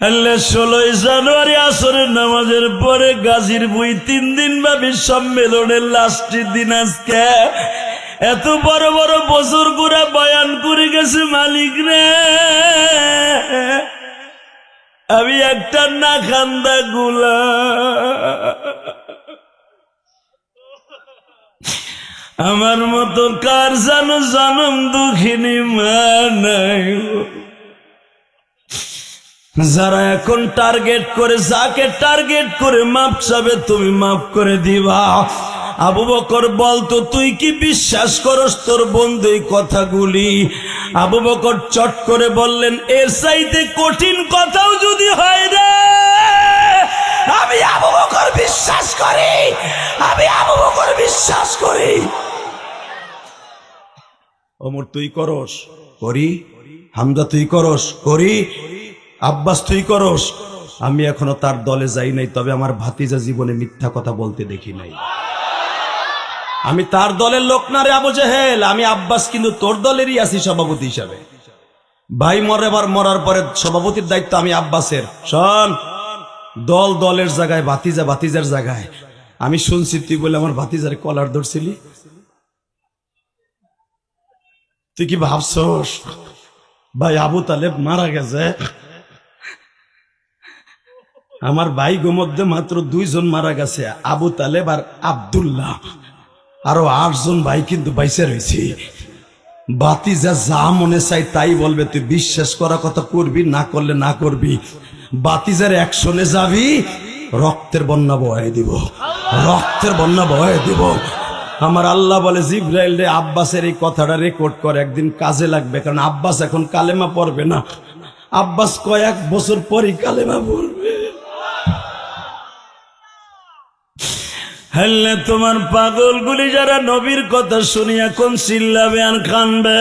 আল্লাহ 16 জানুয়ারি আসরের নামাজের পরে গাজীর বই 3 দিন ব্যাপী সম্মেলনের লাস্টের দিন আজকে এত বড় বড় বুজুর্গরা বয়ান করে গেছে মালিক রে, আমি একটা না খান্দা গুলা আমার মতো কার জানো জনম দুঃখিনী মা নাই। যারা এখন টার্গেট করে, যাকে টার্গেট করে মাপ চাবে তুমি মাফ করে দিবা। আবু বকর বলতো তুই কি বিশ্বাস করস তোর বন্ধু এই কথাগুলি? আবু বকর চট করে বললেন এর চাইতে কঠিন কথাও যদি হয় রে আমি আবু বকর বিশ্বাস করি, আমি আবু বকর বিশ্বাস করি। ওমর তুই করস করি, হামজা তুই করস করি, আব্বাস তুই করস। আমি এখনো তার দলে যাই নাই, তবে আমার ভাতিজা জীবনে মিথ্যা কথা বলতে দেখি নাই। আমি তার দলের লোক না রে আবু জেহেল, আমি আব্বাস কিন্তু তোর দলেরই আছি সভাপতি হিসাবে। ভাই মরার পরে সভাপতির দায়িত্ব আমি আব্বাসের। শোন, দল দলের জায়গায়, ভাতিজা ভাতিজার জায়গায়। আমি শুনছি তুই বলে আমার ভাতিজার কলার ধরছিলি, তুই কি ভাবছস ভাই আবু তালেব মারা গেছে? আমার ভাই গো মধ্যে মাত্র 2 জন মারা গেছে, আবু তালেব আর আব্দুল্লাহ। আরো 8 জন ভাই কিন্তু বাইসে রয়েছে। বাতিজা যা মনে চাই তাই বলবে, তুই বিশ্বাস করা কথা করবি, না করলে না করবি। বাতিজার অ্যাকশনে যাবি, রক্তের বন্যা বয়ে দিব, রক্তের বন্যা বয়ে দিব। আমার আল্লাহ বলে জিবরাইল রে আব্বাসের এই কথাটা রেকর্ড করে, একদিন কাজে লাগবে। কারণ আব্বাস এখন কালেমা পড়বে না, আব্বাস কয়েক বছর পরই কালেমা পড়বে। হ্যাঁ, তোমার পাগলগুলি যারা নবীর কথা শুনি এখন চিল্লাবে আর কানবে।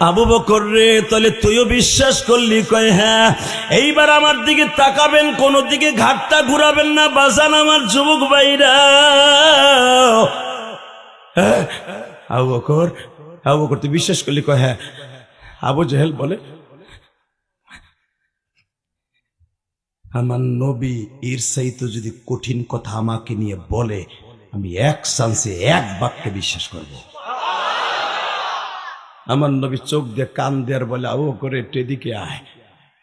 আবু বকর রে তাহলে তুইও বিশ্বাস করলি? কয় হ্যাঁ। এইবার আমার দিকে তাকাবেন, কোন দিকে ঘাটটা ঘুরাবেন না বাজান আমার যুবক ভাইরা। আবু বকর তুই বিশ্বাস করলি? কয় হ্যাঁ। আবু জেহেল বলে আমার নবী এর চাইতে যদি কঠিন কথা আমাকে নিয়ে বলে আমি এক চান্সে এক বাক্যে বিশ্বাস করব। আমার নবী চোখ দিয়ে কান দেয়ার বলে আবু বকর এদিকে আয়,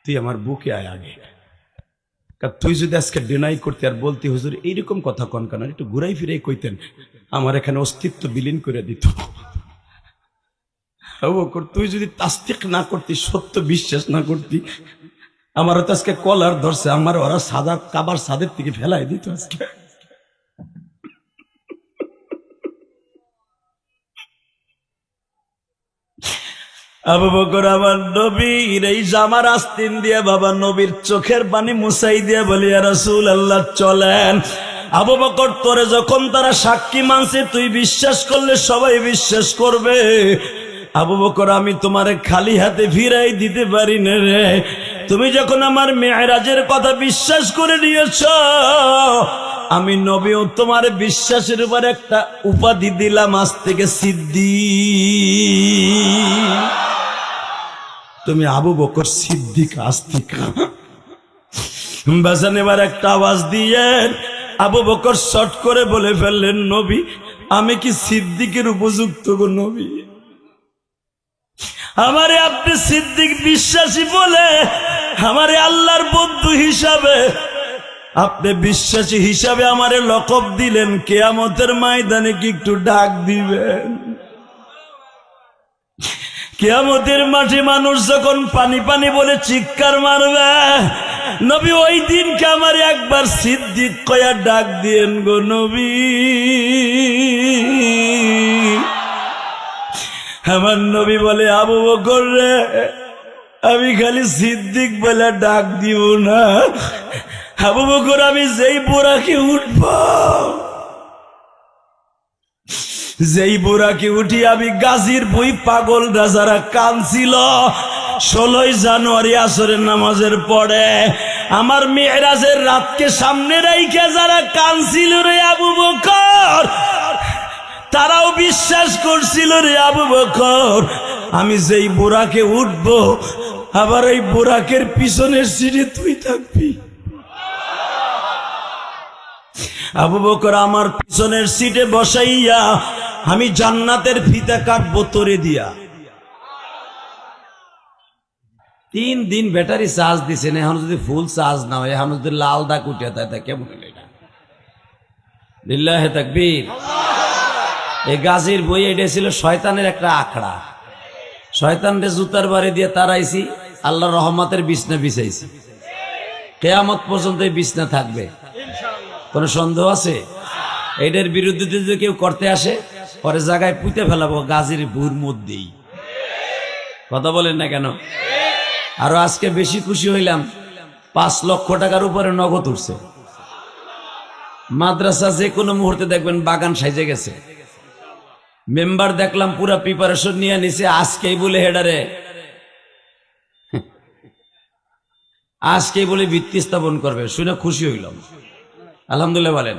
তুই আমার বুকে আয় আগে। তুই যদি আজকে ডিনাই করতে আর বলতি হুজুর এইরকম কথা কন কেন, একটু ঘুরাই ফিরাই কইতেন, আমার এখানে অস্তিত্ব বিলীন করে দিত। আবু বকর তুই যদি তাসদিক না করতি, সত্য বিশ্বাস না করতি, আমার তো আজকে কলার ধরছে, আমার ওরা সাদা কাবার সাদের থেকে ফেলাই দিত আজকে। আবু বকর আমার নবীর এই জামার আস্তিন দিয়ে বাবা নবীর চোখের পানি মুছাই দিয়ে বলি ইয়া রাসূলুল্লাহ চলেন। আবু বকর তোরে যখন তারা সাক্ষী মানছে তুই বিশ্বাস করলে সবাই বিশ্বাস করবে। আবু বকর আমি তোমারে খালি হাতে ফিরাই দিতে পারি না রে। তুমি যখন আমার মেরাজের কথা বিশ্বাস করে নিয়েছ, আমি নবীও তোমার বিশ্বাসের উপর একটা উপাধি দিলাম, আজ থেকে সিদ্দিক। তুমি আবু বকর সিদ্দিক আস্তিকা। বাজান এবার একটা আওয়াজ দিয়ে আবু বকর শর্ট করে বলে ফেললেন নবী আমি কি সিদ্দিকের উপযুক্ত গো নবী? আমারে আপনি সিদ্দিক বিশ্বাসী বলে আমারে আল্লাহর বন্ধু হিসাবে, আপনি বিশ্বাসী হিসাবে আমারে লকব দিলেন, কিয়ামতের ময়দানে কি একটু ডাক দিবেন? কিয়ামতের মাঠে মানুষ যখন পানি পানি বলে চিৎকার মারবে, নবী ওই দিনকে আমার একবার সিদ্দিক কয়া ডাক দিয়েন গো নবী। আমার নবী বলে আবু বকর রে আমি খালি সিদ্দিক বলে ডাক দিব না, আবু বকর আমি যেই বোরাকে উঠব, যেই বোরাকে উঠি আমি গাজীর বই পাগল রাজারা কানছিল 16 জানুয়ারি আসরের নামাজের পরে আমার মেরাজের রাতকে সামনে রাইখে যারা কানছিল রে আবু বকর, তারাও বিশ্বাস করছিল রে আবু বকর আমি যেই বোরাকে উঠবো আবার এই বোরাকের পিছনের সিটে তুই থাকবি। আবু বকর আমার পিছনের সিটে বসাইয়া আমি জান্নাতের ফিতা কাটবো তোরে দিয়া। 3 দিন ব্যাটারি চার্জ দিছেন, এখন যদি ফুল চার্জ না হয়, এখন যদি লাল দাগ উঠে তা কেমন হলো এটা? লিল্লাহে তাকবীর। এই গাজীর বই এটা ছিল শয়তানের একটা আখড়া। শয়তানরে জুতার বাড়ি দিয়ে তাড়াইছি, আল্লাহর রহমতের বিছনা বিছাইছি। কিয়ামত পর্যন্ত এই বিছনা থাকবে, কোনো সন্দেহ আছে? এটার বিরুদ্ধে যদি কেউ করতে আসে, পরে জায়গায় পুঁতে ফেলাবো গাজীর বইয়ের মধ্যেই। কথা বলেন না কেন? আরো আজকে বেশি খুশি হইলাম, 5 লক্ষ টাকার উপরে নগদ উঠছে। মাদ্রাসা যে কোনো মুহূর্তে দেখবেন বাগান সাইজে গেছে। মেম্বার দেখলাম পুরা প্রিপারেশন নিয়ে নিছে, আজকেই বলে হেডারে, আজকেই বলে ভিত্তি স্থাপন করবে। শুনে খুশি হইলাম, আলহামদুলিল্লাহ বলেন।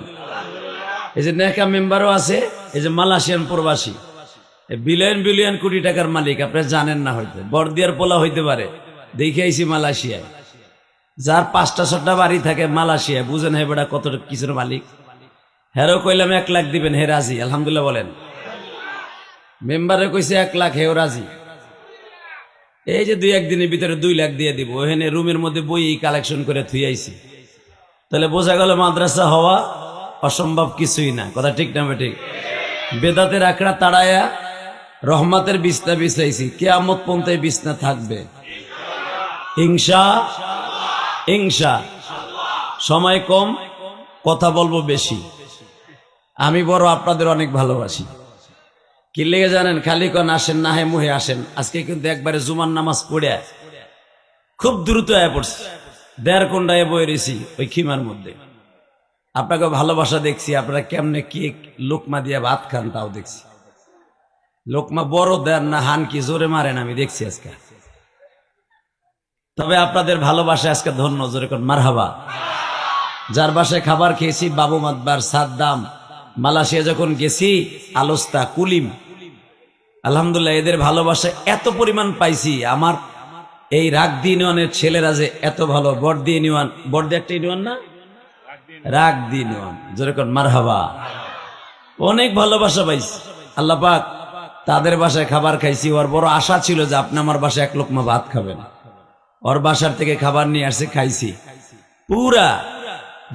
এই যে নেকা মেম্বারও আছে, এই যে মালয়েশিয়ান প্রবাসী, বিলিয়ন বিলিয়ন কোটি টাকার মালিক, আপনারা জানেন না হয়তো, বর্দিয়ার পোলা হইতে পারে। দেখে আইছি মালয়েশিয়ায়, যার 5টা 6টা বাড়ি থাকে মালয়েশিয়ায়, বুঝেন হে বেটা কত কিছুর মালিক। হেরও কইলাম 1 লাখ দিবেন, হে রাজি, আলহামদুলিল্লাহ বলেন। মেম্বারে কইছে 1 লাখ, হেও রাজি। এই যে 2-1 দিনের ভিতরে 2 লাখ দিয়ে দিব। ওখানে রুমের মধ্যে বই কালেকশন করে থুই আইছি। তাহলে বোঝা গেল মাদ্রাসা হওয়া অসম্ভব কিছুই না। কথা ঠিক না ঠিক? বেদাতের আখড়া তাড়ায়া রহমতের বিছনা বিছাইছি, কিয়ামত পর্যন্ত এই বিছনা থাকবে ইনশা। সময় কম, কথা বলবো বেশি। আমি বড় আপনাদের অনেক ভালোবাসি। কি লেগে জানেন? খালি কোন আসেন না, হে মুহে আসেন। আজকে কিন্তু একবারে জুমার নামাজ পড়ে খুব দ্রুত আয়া পড়ছি, 1.5 ঘন্টায় বয়ে রয়েছি ওই খিমার মধ্যে। আপনাকে ভালোবাসা দেখছি, আপনারা কেমনে কি লোকমা দিয়ে ভাত খান তাও দেখছি। লোকমা বড় দেন না, হান কি জোরে মারেন আমি দেখছি আজকে। তবে আপনাদের ভালোবাসা আজকে ধন্য, জোরে কোন মারহাবা। যার বাসায় খাবার খেয়েছি, বাবু মাতবার, সাদ্দাম, মালয়েশিয়া যখন গেছি, আলোস্তা, কুলিম, আলহামদুলিল্লাহ এদের ভালোবাসা এত পরিমাণ পাইছি। আমার এই রাগদি ইউনিয়নের ছেলেরা যে এত ভালো, বর্দি ইউনিয়ন, বর্দি একটা ইউনিয়ন না, রাগদি ইউনিয়ন, যেরকম মারহাবা, অনেক ভালোবাসা পাইছি। আল্লাহ পাক তাদের বাসায় খাবার খাইছি। ওর বড় আশা ছিল যে আপনি আমার বাসায় 1 লোকমা ভাত খাবেন। ওর বাসার থেকে খাবার নিয়ে আসছে, খাইছি। পুরা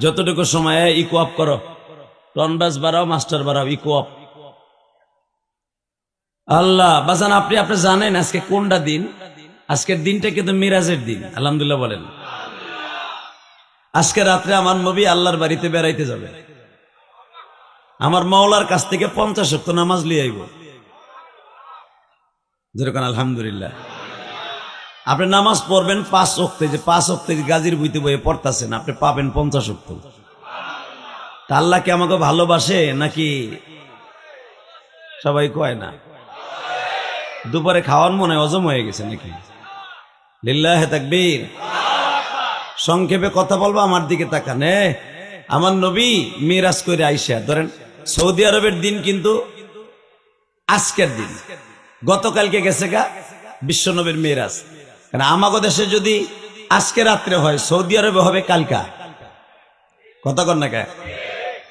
যতটুকু সময় ইকো আপ করো, টনবাস বাড়াও, মাস্টার বাড়াও, ইকো আপ। আল্লাহ বাজান, আপনি জানেন আজকে কোনটা দিন? আজকের দিনটা কিন্তু মিরাজের দিন, আলহামদুলিল্লাহ বলেন। আজকে রাত্রে আমার নবী আল্লাহর বাড়িতে বেড়াইতে যাবে। আমার মাওলার কাছ থেকে 50 ওয়াক্ত নামাজ লিয়ে আইব, যেরকম আলহামদুলিল্লাহ। আপনি নামাজ পড়বেন 5 ওয়াক্তে, যে 5 ওয়াক্তে গাজীর বইতে বইয়ে পড়তেছেন, আপনি পাবেন 50 ওয়াক্ত। তা আল্লাহ কি আমাকে ভালোবাসে নাকি? সবাই কয় না। দুপুরে খাওয়ার মনে হজম হয়ে গেছে নাকি? লিল্লাহে তাকবীর। সংক্ষেপে কথা বলবো, আমার দিকে তাকান। আমার নবী মিরাজ করে আইসা, ধরেন সৌদি আরবের দিন কিন্তু আজকের দিন, গতকালকে গেছে গা বিশ্ব নবীর মিরাজ। কারণ আমাগো দেশে যদি আজকে রাত্রে হয়, সৌদি আরবে হবে কালকা। কথা কন না কে?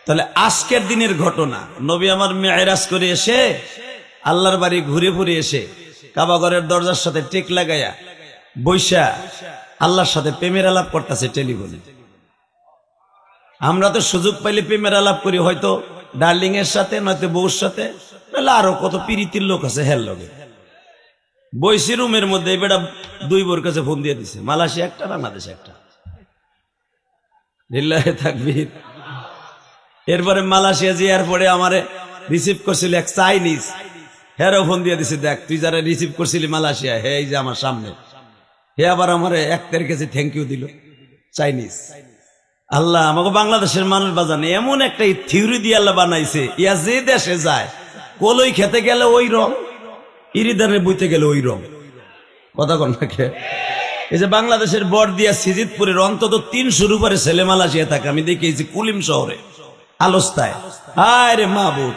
তাহলে আজকের দিনের ঘটনা, নবী আমার মেরাজ করে এসে আল্লাহর বাড়ি ঘুরে ঘুরে এসে কাবা ঘরের দরজার সাথে টেক লাগাইয়া বৈশা আল্লাহর সাথে প্রেমের আলাপ করতেছে টেলিফোনে। আমরা তো সুযোগ পাইলে প্রেমের আলাপ করি, হয়তো ডার্লিং এর সাথে, নয়তো বউর সাথে, নাহলে আরো কত প্রীতির লোক আছে হের লগে। বৈশি রুমের মধ্যে বেটা 2 বোর কাছে ফোন দিয়ে দিছে, মালয়েশিয়া একটা, বাংলাদেশ একটা। লিল্লাহে তাকবীর। এরপরে মালয়েশিয়া যে এয়ারপোর্টে আমারে রিসিভ করছিল এক চাইনিজ, হেরও ফোন দিয়ে দিছে, দেখ তুই যারা রিসিভ করছিলি মালয়েশিয়া, হে এই যে আমার সামনে, হে আবার আমার 1 তারিখ কাছে থ্যাংক ইউ দিল, চাইনিজ। আল্লাহ আমাকে বাংলাদেশের মানুষ বাজানে এমন একটা থিওরি দিয়ে আল্লাহ বানাইছে, ইয়া যে দেশে যায়, কলই খেতে গেলে ওই রং, ইরিদানে বইতে গেলে ওই রং। কথা কন নাকি? এই যে বাংলাদেশের বর্দিয়া সিজিদপুরের অন্তত 300-র উপরে ছেলে মালয়েশিয়া থাকে, আমি দেখেছি কুলিম শহরে, আলোস্তায়। হায় রে মাহবুব,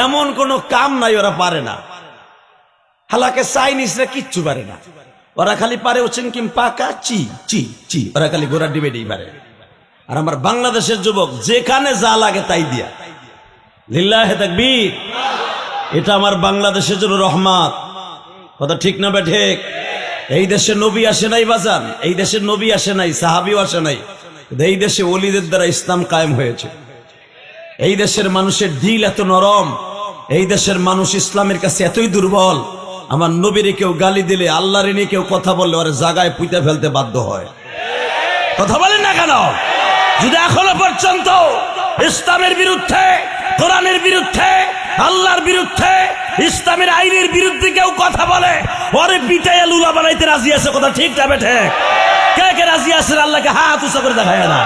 এমন কোন কাম নাই ওরা পারে না। হালাকে চাইনিজরা কিচ্ছু পারে না। ওরা খালি পারে হচ্ছেন কিম পাকা চি চি চি, ওরা খালি ঘোড়া ডিবেটেই পারে। আর আমার বাংলাদেশের যুবক যেখানে যা লাগে তাই দিয়া, লিল্লাহে তাকবীর। এটা আমার বাংলাদেশের জন্য রহমত। কথা ঠিক না বে ঠিক? এই দেশে নবী আসে নাই বাজান, এই দেশে নবী আসে নাই, সাহাবিও আসে নাই, এই দেশে ওলিদের দ্বারা ইসলাম কায়েম হয়েছে। এই দেশের মানুষের দিল এত নরম, এই দেশের মানুষ ইসলামের কাছে এতই দুর্বল, আমার নবীরে কেউ গালি দিলে, আল্লাহর নিয়ে কেউ কথা বললে ওরা জায়গায় পুঁতে ফেলতে বাধ্য হয়। কথা বলেন না কেন? যদি এখনো পর্যন্ত ইসলামের বিরুদ্ধে, কোরআনের বিরুদ্ধে, আল্লাহর বিরুদ্ধে, ইসলামের আইনের বিরুদ্ধে কেউ কথা বলে, ওরে পিটাইয়া লুলা বানাইতে রাজি আছে। কথা ঠিক না বেঠে? কে কে রাজি আছেন আল্লাহকে হাত উঁচা করে দেখায় না?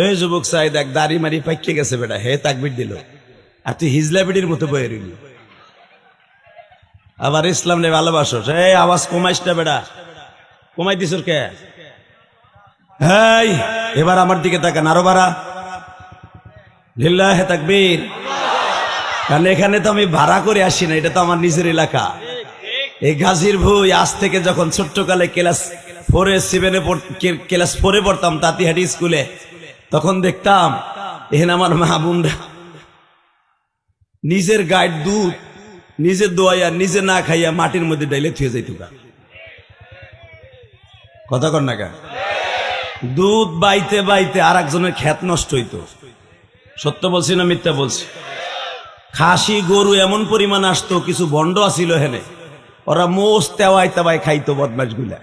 এই যুবক চাই দেখ, দাড়ি মারি পাইকে গেছে বেটা, হে তাকবীর দিল, আর তুই হিজলা বিড়ির মতো বয়ে রইল। আবার ইসলাম রে ভালোবাসো, এই আওয়াজ কমাইস না বেটা, কমাই দিস কে? এই এবার আমার দিকে তাকান, আরো বাড়া। লিল্লাহে তাকবীর। কারণ এখানে তো আমি ভাড়া করে আসি না, এটা তো আমার নিজের এলাকা। এই গাজীর ভুই আজ থেকে যখন ছোট্টকালে ক্লাস 4 পড়তাম তাঁতিহাটি স্কুলে, তখন দেখতাম এখানে আমার মা বোনরা নিজের গায়ের দুধ নিজে দোয়াইয়া নিজে না খাইয়া মাটির মধ্যে ডাইলে থুয়ে যাইত। কথা কর না, দুধ বাইতে বাইতে আর একজনের ক্ষেত নষ্ট হইতো। সত্য বলছি না মিথ্যা বলছি? খাসি গরু এমন পরিমাণ আসতো, কিছু ভণ্ড আসিল হেনে, ওরা মোষ তেওয়াই তেওয়াই খাইতো বদমাস গুলা,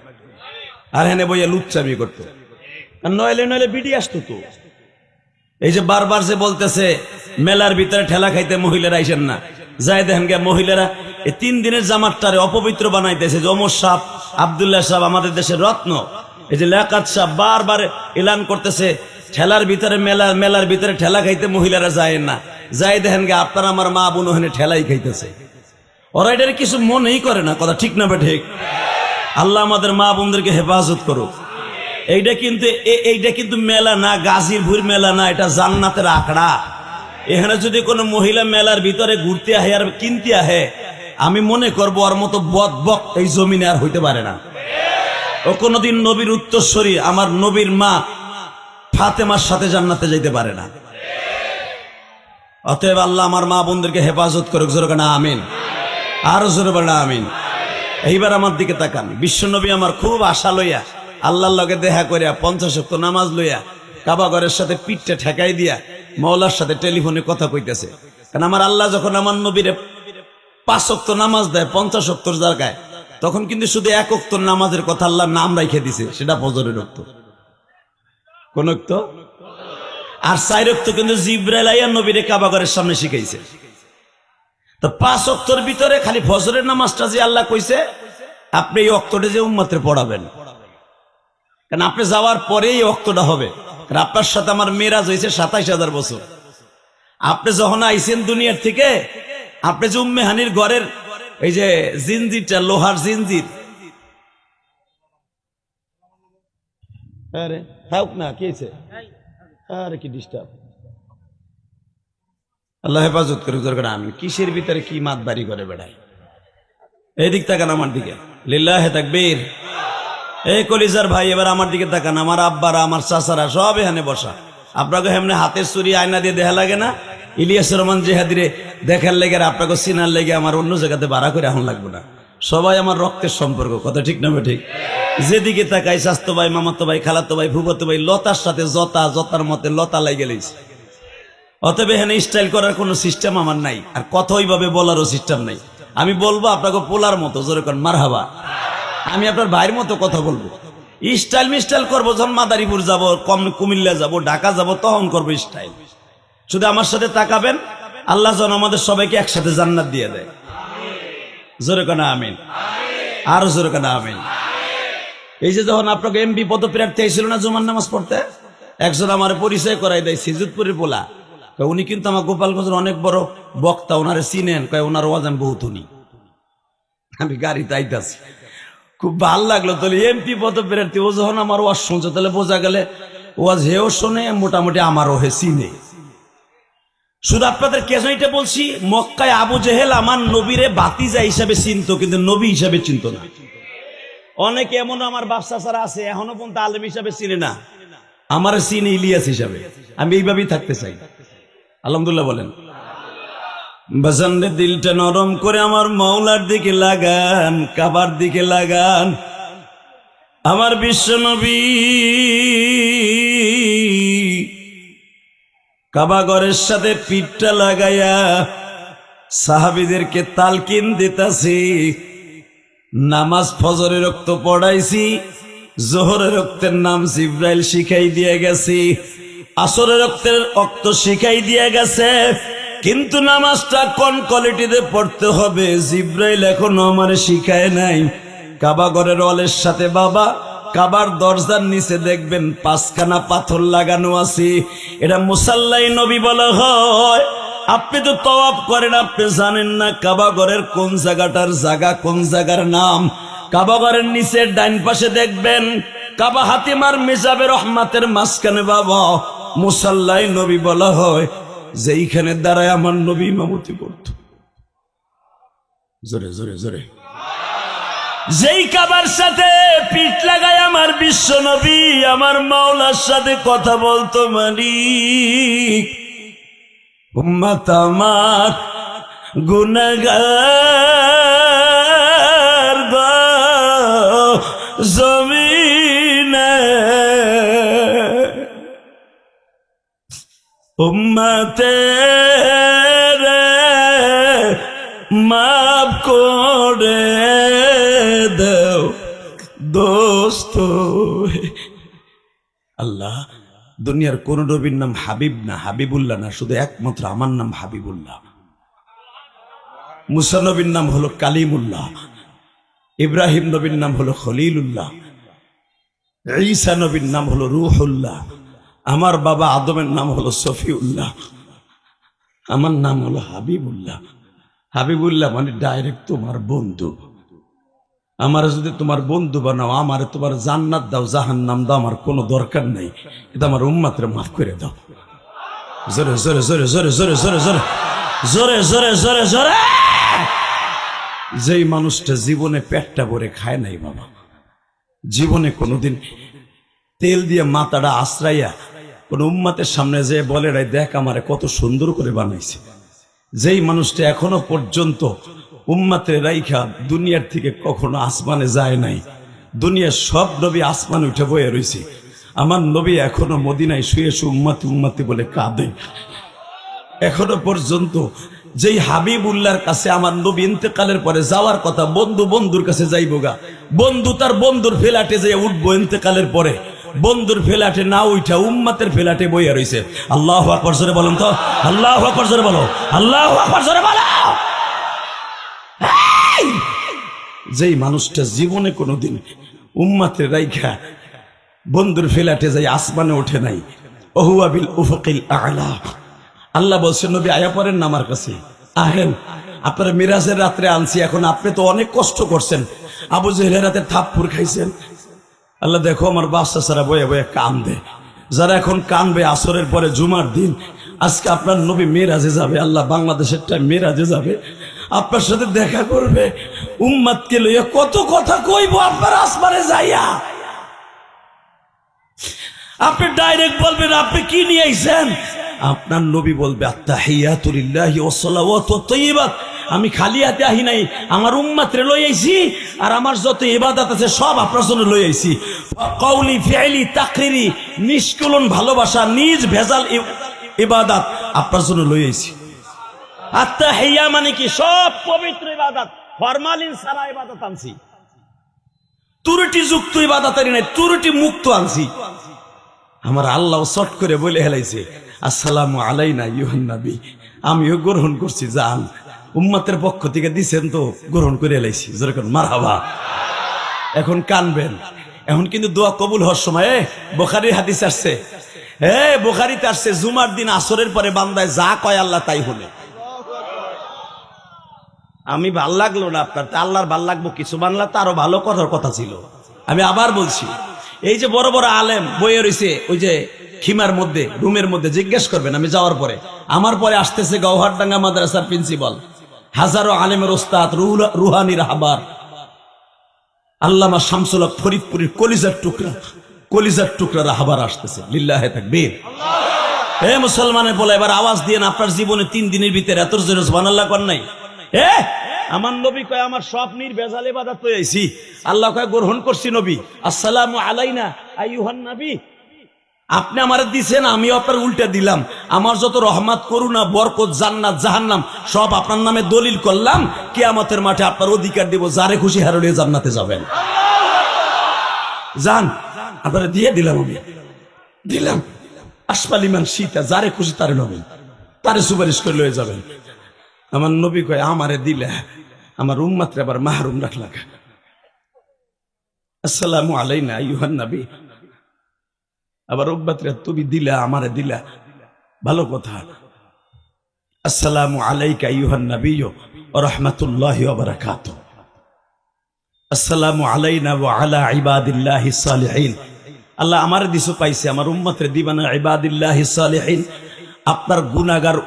আর হেনে বইয়া লুচ্চামি করতো। আর নইলে নইলে বিডি আসতো তো। এই যে বারবার যে বলতেছে মেলার ভিতরে ঠেলা খাইতে মহিলারা আইসেন না, যাই দেখেন গে মহিলারা এই 3 দিনের জামাতটারে অপবিত্র বানাইতেছে। যে ওমর সাহ, আব্দুল্লাহ সাহেব, আমাদের দেশের রত্ন, এই যে লেকাত সাহ বারবার এলান করতেছে ঠেলার ভিতরে মেলার ভিতরে ঠেলা খাইতে মহিলারা যায় না। যাই দেখেন গে আপনারা আমার মা বোন ওখানে ঠেলাই খাইতেছে, ওরা এটার কিছু মনেই করে না। কথা ঠিক না বে ঠিক? আল্লাহ আমাদের মা বোনদেরকে হেফাজত করুক। এইটা কিন্তু মেলা না, গাজীর ভুঁইর মেলা না, এটা জান্নাতের আখড়া। এখানে যদি কোনো মহিলা মেলার ভিতরে ঘুরতে আহে আর কিনতে আহে, আমি মনে করবো ওর মতো বদবক এই জমিনে আর হইতে পারে না। ও কোনোদিন নবীর উত্তরসূরি আমার নবীর মা ফাতেমার সাথে জান্নাতে যাইতে পারে না। অতএব আল্লাহ আমার মা বোনদেরকে হেফাজত করুক। জোরে না আমিন, আরো জোরে বলে আমিন। এইবার আমার দিকে তাকান, বিশ্বনবী আমার খুব আশা লইয়া আল্লাহর লগে দেখা করিয়া 50 ওয়াক্ত নামাজ লইয়া কাবা ঘরের সাথে পিঠটা ঠেকাই দিয়া মওলার সাথে টেলিফোনে কথা কইতেছে। কারণ আমার আল্লাহ যখন আমার নবীরে 5 ওয়াক্ত নামাজ দেয় 50 ওয়াক্তর জায়গায়, তখন কিন্তু শুধু 1 ওয়াক্ত নামাজের কথা আল্লাহ নাম রাইখে দিছে, সেটা ফজরের ওয়াক্ত। কোন ওয়াক্ত? আর 4 ওয়াক্ত কিন্তু জিবরাইল আইয়া নবীরে কাবা ঘরের সামনে শিখাইছে। তো 5 ওয়াক্তর ভিতরে খালি ফজরের নামাজটা যে আল্লাহ কইছে আপনি এই ওয়াক্তটা যে উম্মতে পড়াবেন, কারণ আপনি যাওয়ার পরেই এই ওয়াক্তটা হবে। কারণ আপনার সাথে আমার মেরাজ হয়েছে 27,000 বছর। আপনি যখন আইছেন দুনিয়ার থেকে, আপনি যে উম্মে হানির ঘরের এই যে জিনজিরটা, লোহার জিনজির, আরে থাক না, কি হয়েছে? আরে কি ডিস্টার্ব, আল্লাহ হেফাজত করে। আমি কিসের ভিতরে কি মাত বাড়ি করে বেড়াই? এই দিক তাকান আমার দিকে, লিল্লাহে তাকবীর। এই কলিজার ভাই এবার আমার দিকে তাকান, আমার আব্বারা আমার চাচারা সব এখানে বসা। আপনাকে এমনি হাতের চুরি আয়না দিয়ে দেখা লাগে না? ইলিয়াস রহমান জিহাদিরে দেখার লেগে আর আপনাকে চিনার লেগে আমার অন্য জায়গাতে ভাড়া করে এখন লাগবে না। সবাই আমার রক্তের সম্পর্ক। কথা ঠিক না ঠিক? যেদিকে তাকাই স্বাস্থ্য ভাই, মামাতো ভাই, খালাতো ভাই, ফুফাতো ভাই, লতার সাথে জতা, জতার মতে লতা লাই গেলেই। অতএব এখানে স্টাইল করার কোনো সিস্টেম আমার নাই, আর কথা ওইভাবে বলারও সিস্টেম নাই। আমি বলবো আপনাকে পোলার মতো, জোরে করেন মারহাবা। আমি আপনার ভাইয়ের মতো কথা বলবো। স্টাইল মিস্টাইল করবো যখন মাদারীপুর যাবো, কুমিল্লা যাবো, ঢাকা যাবো, তখন করবো স্টাইল। শুধু আমার সাথে তাকাবেন, আল্লাহ যেন আমাদের সবাইকে একসাথে জান্নাত দিয়ে দেয়। জোরে কেন আমিন, আরো জোরে কেন আমিন। এই যে যখন আপনাকে এমপি পদপ্রার্থী হয়েছিল না জুমার নামাজ পড়তে, একজন আমার পরিচয় করাই দেয়, সিজুদপুরের পোলা। উনি কিন্তু আমার গোপালগঞ্জের অনেক বড় বক্তা, ওনারে চিনেন, কয় ওনার ওয়াজ আমি বহুত উনি। আমি গাড়িতে আইতাছি, খুব ভাল লাগলো। তাহলে এমপি পদপ্রার্থী ও যখন আমার ওয়াজ শুনছে তাহলে বোঝা গেলে ওয়াজ হেও শোনে, মোটামুটি আমারও হে চিনে। শুধু আপনাদের কেন এটা বলছি, মক্কায় আবু জেহেল আমার নবীরে বাতিজা হিসাবে চিনত, কিন্তু নবী হিসাবে চিনত না। অনেকে এমন আমার বাচ্চা ছাড়া আছে এখনো পর্যন্ত আলেম হিসাবে চিনে না, আমার চিনি ইলিয়াস হিসাবে। আমি এইভাবেই থাকতে চাই। আলহামদুলিল্লাহ বলেন। বাজানদের দিলটা নরম করে আমার মাওলার দিকে লাগান, কাবার দিকে লাগান। আমার বিশ্ব নবী কাবা ঘরের সাথে পিঠটা লাগাইয়া সাহাবীদেরকে তালকিন দিতাছি। নামাজ ফজরের রক্ত পড়াইছি, জোহরের রক্তের নাম জিব্রাইল শিখাই দিয়ে গেছি, আসরের রক্তের রক্ত শিখাই দিয়ে গেছে, কিন্তু নামাজটা কোন কোয়ালিটিতে পড়তে হবে জিব্রাইল এখনো আমার শিখায় নাই। কাবা ঘরের ওয়ালের সাথে বাবা কাবার দরজার নিচে দেখবেন 5খানা পাথর লাগানো আছে। এটা মুসাল্লাই নবী বলা হয়। আপনি তো তওয়াফ করেন, আপনি জানেন না কাবা ঘরের কোন জায়গাটার জায়গা, কোন জায়গার নাম। কাবা ঘরের নিচে ডাইন পাশে দেখবেন কাবা হাতিমার মিজাবে রহমাতের মাঝখানে বাবা মুসাল্লাই নবী বলা হয়, যেইখানে দাঁড়ায় আমার নবী ইমামতি করত। জোরে জোরে জোরে। যেই কাবার সাথে পিঠ লাগায় আমার বিশ্ব নবী আমার মাওলার সাথে কথা বলতো, মালিক উম্মত আমার গুনাহগার জমিনে, উম্মতের মাফ করে দাও দোস্ত। আল্লাহ, দুনিয়ার কোন নবীর নাম হাবিব না, হাবিবুল্লাহ না, শুধু একমাত্র আমার নাম হাবিবুল্লাহ। মুসা নবীর নাম হলো কালিমুল্লাহ, ইব্রাহিম নবীর নাম হলো খলিলুল্লাহ, ঈসা নবীর নাম হলো রূহুল্লাহ, আমার বাবা আদমের নাম হলো সফিউল্লাহ, আমার নাম হলো হাবিবুল্লাহ। হাবিবুল্লাহ মানে ডাইরেক্ট তোমার বন্ধু। আমার যদি তোমার বন্ধু বানাও, আমারে তোমার জান্নাত দাও, জাহান্নাম দাও, আমার কোনো দরকার নেই, এটা আমার উম্মাতের মাফ করে দাও। জোরে জোরে জোরে জোরে জোরে জোরে জোরে জোরে জোরে জোরে জোরে। যেই মানুষটা জীবনে পেটটা ভরে খায় নাই বাবা, জীবনে কোনোদিন তেল দিয়ে মাথাটা আশ্রাইয়া কোন উম্মাতের সামনে যে বলে রে দেখ আমারে কত সুন্দর করে বানাইছে, যেই মানুষটা এখনো পর্যন্ত উম্মাতের রাইখা দুনিয়ার থেকে কখনো আসমানে যায় নাই, দুনিয়ার সব নবী আসমান উঠে বয়ে রয়েছে, আমার নবী এখনো মদিনায় শুয়ে শুয়ে উম্মাতি উম্মাতি বলে কাঁদে। এখনো পর্যন্ত যেই হাবিবুল্লাহর কাছে আমার নবী ইন্তেকালের পরে যাওয়ার কথা, বন্ধু বন্ধুর কাছে যাইব গা, বন্ধু তার বন্ধুর ফ্ল্যাটে যেয়ে উঠবো ইন্তেকালের পরে, বন্ধুর ফ্ল্যাটে না উঠা উম্মাতের ফ্ল্যাটে বইয়া রইছে। আল্লাহু আকবার জোরে বলেন তো, আল্লাহু আকবার জোরে বলো, আল্লাহু আকবার জোরে বলো। যেই মানুষটা জীবনে কোনোদিন উম্মাতের রাইখা বন্ধুর ফ্ল্যাটে যাই আসমানে ওঠে নাই, ওহুয়া বিল উফুকিল আ'লা। আল্লাহ বলছেন নবী আয়া পড়েন না আমার কাছে, আহেন আপনারা মিরাজের রাত্রে আনছি, এখন আপনি তো অনেক কষ্ট করছেন, আবু জেহেলের রাতে থাপ্পড় খাইছেন। আল্লাহ দেখো আমার বাচ্চা ছাড়া বয়ে বয়ে কান্দে, যারা এখন কানবে আসরের পরে জুমার দিন, আজকে আপনার নবী মিরাজে যাবে, আল্লাহ বাংলাদেশের টাইম মিরাজে যাবে, আপনার সাথে দেখা করবে, উম্মাদকে লইয়া কত কথা কইব আপনার আসমানে যাইয়া। আপনি ডাইরেক্ট বলবেন আপনি কি নিয়ে আইছেন, আপনার নবী বলবে আত্তাহিয়াতু লিল্লাহি ওয়াস সালাওয়াতু ওয়াত তাইয়্যিবাত, আমি খালি হাতে আহি নাই, আমার উম্মতরে লই আইছি, আর আমার যত ইবাদত আছে সব আপনার জন্য লই আইছি। কওলি ফি'লি তাকরিরি, নিষ্কলুন ভালোবাসা, নিজ ভেজাল ইবাদত আপনার জন্য লই আইছি। আত্তাহিয়া মানে কি, সব পবিত্র ইবাদত, ফরমালিন ছাড়া ইবাদত আনছি, ত্রুটি যুক্ত ইবাদত আনি নাই, ত্রুটি মুক্ত আনছি। আমার আল্লাহ চট করে বলে হেলাইছে আসসালামু আলাইনা আইয়ুহান নবী, আমিও গ্রহণ করছি, জান উম্মতের পক্ষ থেকে দিছেন তো গ্রহণ করে হেলাইছি, যেরকম মারহাবা। এখন কানবেন, এখন কিন্তু দোয়া কবুল হওয়ার সময় বুখারীর হাদিস আসছে, বুখারীতে আসছে জুমার দিন আসরের পরে বান্দায় যা কয় আল্লাহ তাই হলে। আমি ভাল লাগলো না আপনার, আল্লাহর ভাল লাগবো কিছু বাংলা তো আরো ভালো করার কথা ছিল। আমি আবার বলছি, এই যে বড় বড় আলেম বইয়ে রয়েছে ওই যে খিমার মধ্যে রুমের মধ্যে, জিজ্ঞেস করবেন আমি যাওয়ার পরে। আমার পরে আসতেছে গৌহারডাঙ্গা মাদ্রাসার প্রিন্সিপাল, হাজারো আলেমের ওস্তাদ, রুহানি রাহবার আল্লামা শামসুল হক ফরিদপুরের কলিজার টুকরা রাহবার আসতেছে। লিল্লাহে তাকবীর। হে মুসলমানের বলে এবার আওয়াজ দিয়ে আপনার জীবনে 3 দিনের ভিতরে এত জোরে সুবহানাল্লাহ কর নাই। আমার নবী কয় আমার সব নির্ভেজাল ইবাদত হয়ে আইছি। আল্লাহ কয় গ্রহণ করছি নবী, আসসালামু আলাইনা আইয়ুহান নবী। আপনি আমারে দিছেন, আমিও আপনার উল্টে দিলাম। আমার যত রহমত, করুণা, বরকত, জান্নাত, জাহান্নাম সব আপনার নামে দলিল করলাম। কিয়ামতের মাঠে আপনার অধিকার দেব, যারে খুশি হারলিয়ে জান্নাতে যাবেন। জান আপনারা দিয়ে দিলাম, আমি দিলাম। আসপালিমান সীতা, যারে খুশি তারে নবেন, তারে সুপারিশ করে লয়ে যাবেন। আমার নবী কয় আমারে দিলে আমার উম্মাতরে আবার মাহরুম রাখলা। আসসালামু আলাইনা আইয়ুহান নবী। আবার উম্মাতরে তুমি দিলা, আমারে দিলা, ভালো কথা। আসসালামু আলাইকা আইয়ুহান নবী ওয়া রাহমাতুল্লাহি ওয়া বারাকাতুহু। আসসালামু আলাইনা ওয়া আলা ইবাদিল্লাহিস সালিহিন। আল্লাহ আমারে দিছো পাইছে, আমার উম্মতরে দিবানা ইবাদিল্লাহিস সালিহিন। আপনার গুনাহগার,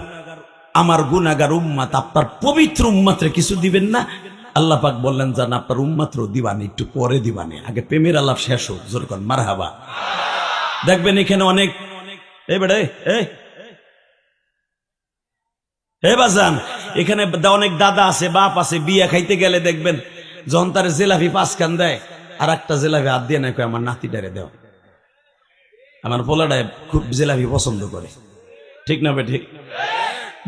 আমার গুনাহগার উম্মত, আপনার পবিত্র উম্মতরে কিছু দিবেন না? আল্লাহ পাক বললেন জান আপনার উম্মতরে দিবানি, একটু পরে দিবানি, আগে প্রেমের আলাপ শেষ হোক। জোর কর মারহাবা। দেখবেন এখানে অনেক বাজান, এখানে অনেক দাদা আছে, বাপ আছে, বিয়া খাইতে গেলে দেখবেন যখন তার জেলাফি 5 খান দেয়, আর একটা জেলাফি হাত দিয়ে নাই, আমার নাতিটারে দেও। আমার পোলাটায় খুব জেলাফি পছন্দ করে, ঠিক না বে ঠিক?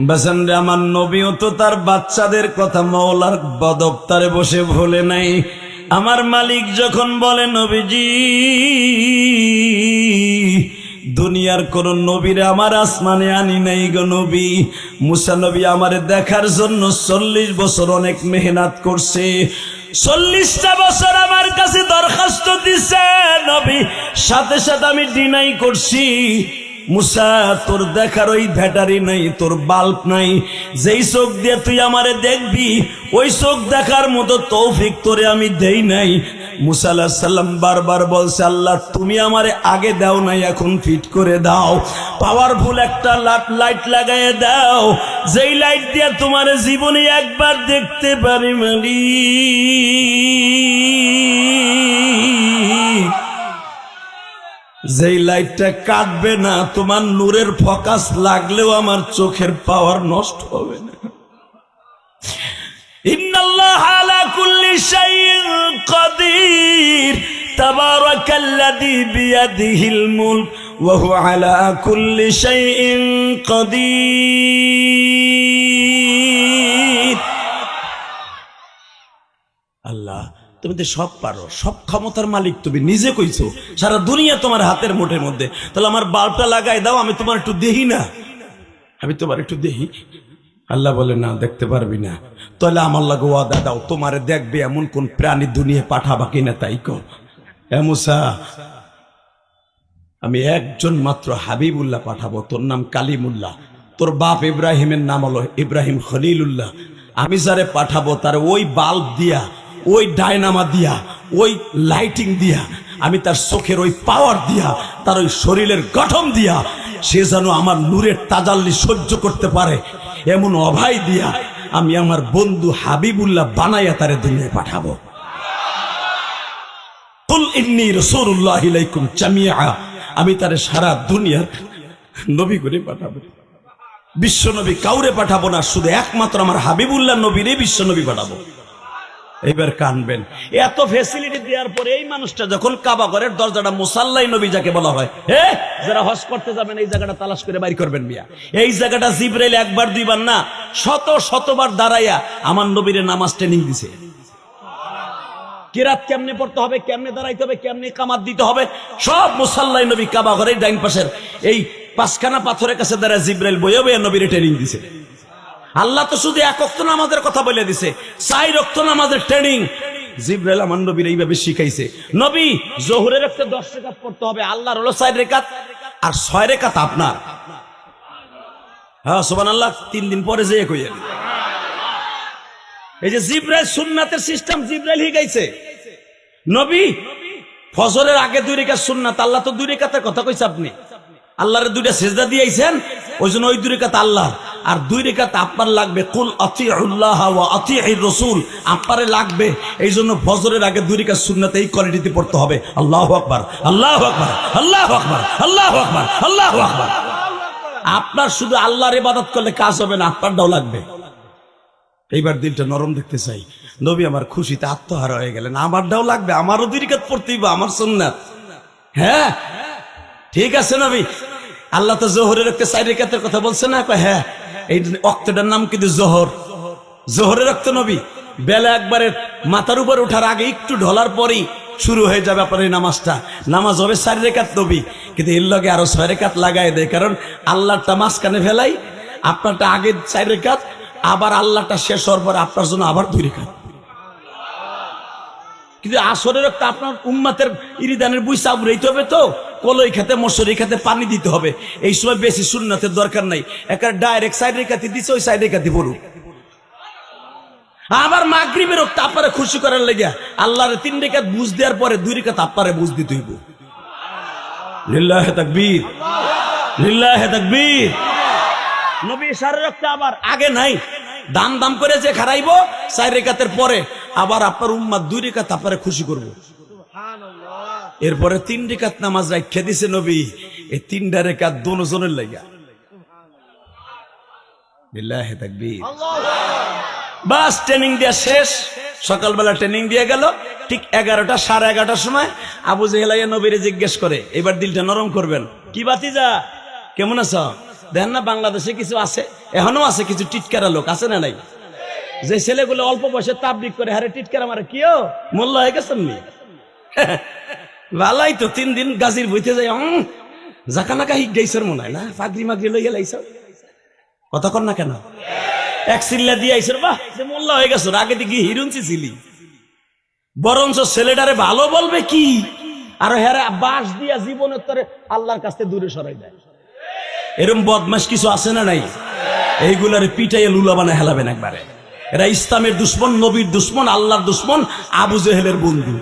বাজান রে, আমার নবীও তো তার বাচ্চাদের কথা মওলার বদপ্তারে বসে ভুলে নাই। আমার মালিক যখন বলে নবীজি দুনিয়ার কোন নবীরে আমার আসমানে আনি নাই গো নবী। মুসা নবী আমারে দেখার জন্য 40 বছর অনেক মেহনত করছে। 40টা বছর আমার কাছে দরখাস্ত দিছে নবী, সাথে সাথে আমি ডিনাই করছি। মুসা তোর দেখার ওই ব্যাটারি নাই, তোর বাল্ব নাই, যেই চোখ দিয়ে তুই আমারে দেখবি ওই চোখ দেখার মতো তৌফিক তোরে আমি দেই নাই। মুসা আলাইহিস সালাম বারবার বলছে আল্লাহ তুমি আমারে আগে দাও নাই, এখন ফিট করে দাও, পাওয়ারফুল একটা লাইট লাগাইয়ে দাও, যেই লাইট দিয়ে তোমার জীবনে একবার দেখতে পারি মালিক। যেই লাইটটা কাটবে না, তোমার নূরের ফোকাস লাগলেও আমার চোখের পাওয়ার নষ্ট হবে না। ইন্নাল্লাহা আলা কুল্লি শাইইন কাদির, তাবারাকাল্লাযী বিয়াদিহিল মুলক ওয়া হুয়া আলা কুল্লি শাইইন কাদির। আল্লাহ তুমি তো সব পারো, সব ক্ষমতার মালিক তুমি, নিজে কইছো সারা দুনিয়া তোমার হাতের মুঠের মধ্যে। তাহলে আমার বাল্বটা লাগাই দাও, আমি তোমার একটু দেখি না, আমি তোমার একটু দেখি। আল্লাহ বলে না, দেখতে পারবি না। তাহলে আমার লাগে ওয়াদা দাও, তোমারে দেখবে এমন কোন প্রাণী দুনিয়া পাঠাবা কিনা তাই কো। এ মুসা, আমি একজন মাত্র হাবিবুল্লাহ পাঠাবো, তোর নাম কালিমুল্লাহ, তোর বাপ ইব্রাহিমের নাম হলো ইব্রাহিম খলিলুল্লাহ। আমি যারে পাঠাবো তার ওই বাল্ব দিয়া, ওই ডায়নামা দিয়া, ওই লাইটিং দিয়া, আমি তার চোখের ওই পাওয়ার দিয়া, তার ওই শরীরের গঠন দিয়া সে যেন আমার নূরের তাজাল্লি সহ্য করতে পারে, এমন অভয় দিয়া আমি আমার বন্ধু হাবিবুল্লাহ বানাইয়া তারে দুনিয়ায় পাঠাবো। কুল ইন্নী রাসূলুল্লাহি ইলাইকুম জামিআ, আমি তারে সারা দুনিয়ার নবী করে পাঠাবো। বিশ্ব নবী কাউরে পাঠাবো না, শুধু একমাত্র আমার হাবিবুল্লাহ নবীরে বিশ্ব নবী পাঠাবো। এইবার কানবেন, এত ফ্যাসিলিটি দেওয়ার পরে এই মানুষটা যখন কাবা ঘরের দরজাটা মুসাল্লাই নবী যাকে বলা হয়, যারা হজ করতে যাবেন এই জায়গাটা তালাশ করে বাইর করবেন মিয়া। এই জায়গাটা জিবরাইল একবার দুইবার না শতবার দাঁড়াইয়া আমার নবীরে নামাজ ট্রেনিং দিছে। কিরাত কেমনে পড়তে হবে, কেমনে দাঁড়াইতে হবে, কেমনে কামাত দিতে হবে, সব মুসাল্লাই নবী কাবা ঘরের ডাইন পাশের এই 5খানা পাথরের কাছে দাঁড়ায় জিবরাইল বইয়ে বইয়ে নবীরে ট্রেনিং দিছে। আল্লাহ তো শুধু 1 ওয়াক্ত নামাজের কথা বলে দিছে, 4 ওয়াক্ত নামাজের ট্রেনিং জিবরাইল আমার নবীর এইভাবে শিখাইছে। নবী জোহরের একটা 10 রাকাত পড়তে হবে, আল্লাহর হলো 4 রাকাত আর 6 রাকাত আপনার। হ্যাঁ সুবহানাল্লাহ, 3 দিন পরে যেয়ে কইয়েন। এই যে জিব্রাইল সুন্নাতের সিস্টেম জিব্রাইল হিগাইছে। নবী ফজরের আগে 2 রাকাত সুন্নাত, আল্লাহ তো 2 রাকাতের কথা কইছে, আপনি আল্লাহরে 2টা সিজদা দিয়েছেন, ওই জন্য ওই 2 রাকাত আল্লাহ আর 2 রাকাত আপনার লাগবে। কুল আতিউল্লাহ ওয়া আতিউর রাসূল, আপনারে লাগবে। এই জন্য ফজরের আগে 2 রাকাত সুন্নাত এই কোয়ালিটিতে পড়তে হবে। আল্লাহু আকবার, আল্লাহু আকবার, আল্লাহু আকবার, আল্লাহু আকবার, আল্লাহু আকবার। আপনার শুধু আল্লাহর ইবাদত করলে কাজ হবে না, আপনারটাও লাগবে। এইবার দিলটা নরম দেখতে চাই। নবী আমার খুশিতে আত্মহারা হয়ে গেলেন। আমারটাও লাগবে, আমারও 2 রাকাত পড়তেই বা আমার সুন্নাত। হ্যাঁ ঠিক আছে নবী, আল্লাহ তো জোহরের একটা 4 রাকাতের কথা বলছে না? হ্যাঁ, এই ওয়াক্তটার নাম কিন্তু জোহর, জোহরের ওয়াক্ত নবী। বেলা একবারে মাথার উপর ওঠার আগে একটু ঢলার পরেই শুরু হয়ে যাবে আপনার এই নামাজটা। নামাজ হবে 4 রাকাত নবী, কিন্তু এর লগে আরো 6 রাকাত লাগাই দেয়, কারণ আল্লাহটা মাঝখানে ফেলাই, আপনারটা আগে 4 রাকাত, আবার আল্লাহটা শেষ হওয়ার পরে আপনার জন্য আবার 2 রাকাত। কিন্তু আসরের একটা আপনার উম্মাতের ইরিদানের বুইসা উড়াইতে হবে, তো কলই খেতে মশারি খেতে পানি দিতে হবে। এই সময় বেশি সুন্নাতের দরকার নাই, একটা ডাইরেক্ট 4 রাকাতই দিছে, ওই 4 রাকাতই পড়ুক। আবার মাগরিবের রক্ত আপনারা খুশি করার লেগে আল্লাহর 3 রাকাত বুঝ দেওয়ার পরে 2 রাকাত আপনারে বুঝ দিতে হইব। লিল্লাহি তাকবীর, লিল্লাহি তাকবীর। নবী 4 রাকাত আবার আগে নাই, দাম দাম করে যে খারাইবো 4 রাকাতের পরে আবার আপনার উম্মাত 2 রাকাত আপনারে খুশি করব। এরপরে 3 রাকাত নামাজ রাখা দিছে নবী, এই 3টা রাকাত দুজনের লাগা। লিল্লাহি তাকবীর। বাস ট্রেনিং দেয়া শেষ, সকালবেলা ট্রেনিং দিয়ে গেল। ঠিক 11টা 11:30টার সময় আবু জেহেল নবীরে জিজ্ঞেস করে, এবার দিলটা নরম করবেন, কি বাতিজা কেমন আছো? দেখেন না বাংলাদেশে কিছু আছে, এখনো আছে কিছু টিটকারা লোক, আছে না নাই? যে ছেলেগুলো অল্প বয়সে তাবলিগ করে, হারে টিটকারা মারে, কিও মোল্লা হয়ে গেছেন নি? ভালাই তো 3 দিন গাজীর বইতে যাই, জাকানাকা হিট গাইছর মনে হয় না, পাগড়ি মাগড়ি লইয়া লাইছ, কথা কর না কেন? এক সিল্লা দিয়ে আইসর, বাহ মোল্লা হয়ে গেছো, আগে দিকে হিরুনছি ছিলি। বরঞ্চ ছেলেটারে ভালো বলবে কি, আর হেরা বাস দিয়া জীবনের তরে আল্লাহর কাছ থেকে দূরে সরাই দেয়। এরম বদমাশ কিছু আছে না নাই? এইগুলারে পিটাইয়া লুলা বানায় হেলাবেন একবারে। এরা ইসলামের দুশ্মন, নবীর দুশ্মন, আল্লাহর দুশ্মন, আবু জেহেলের বন্ধু।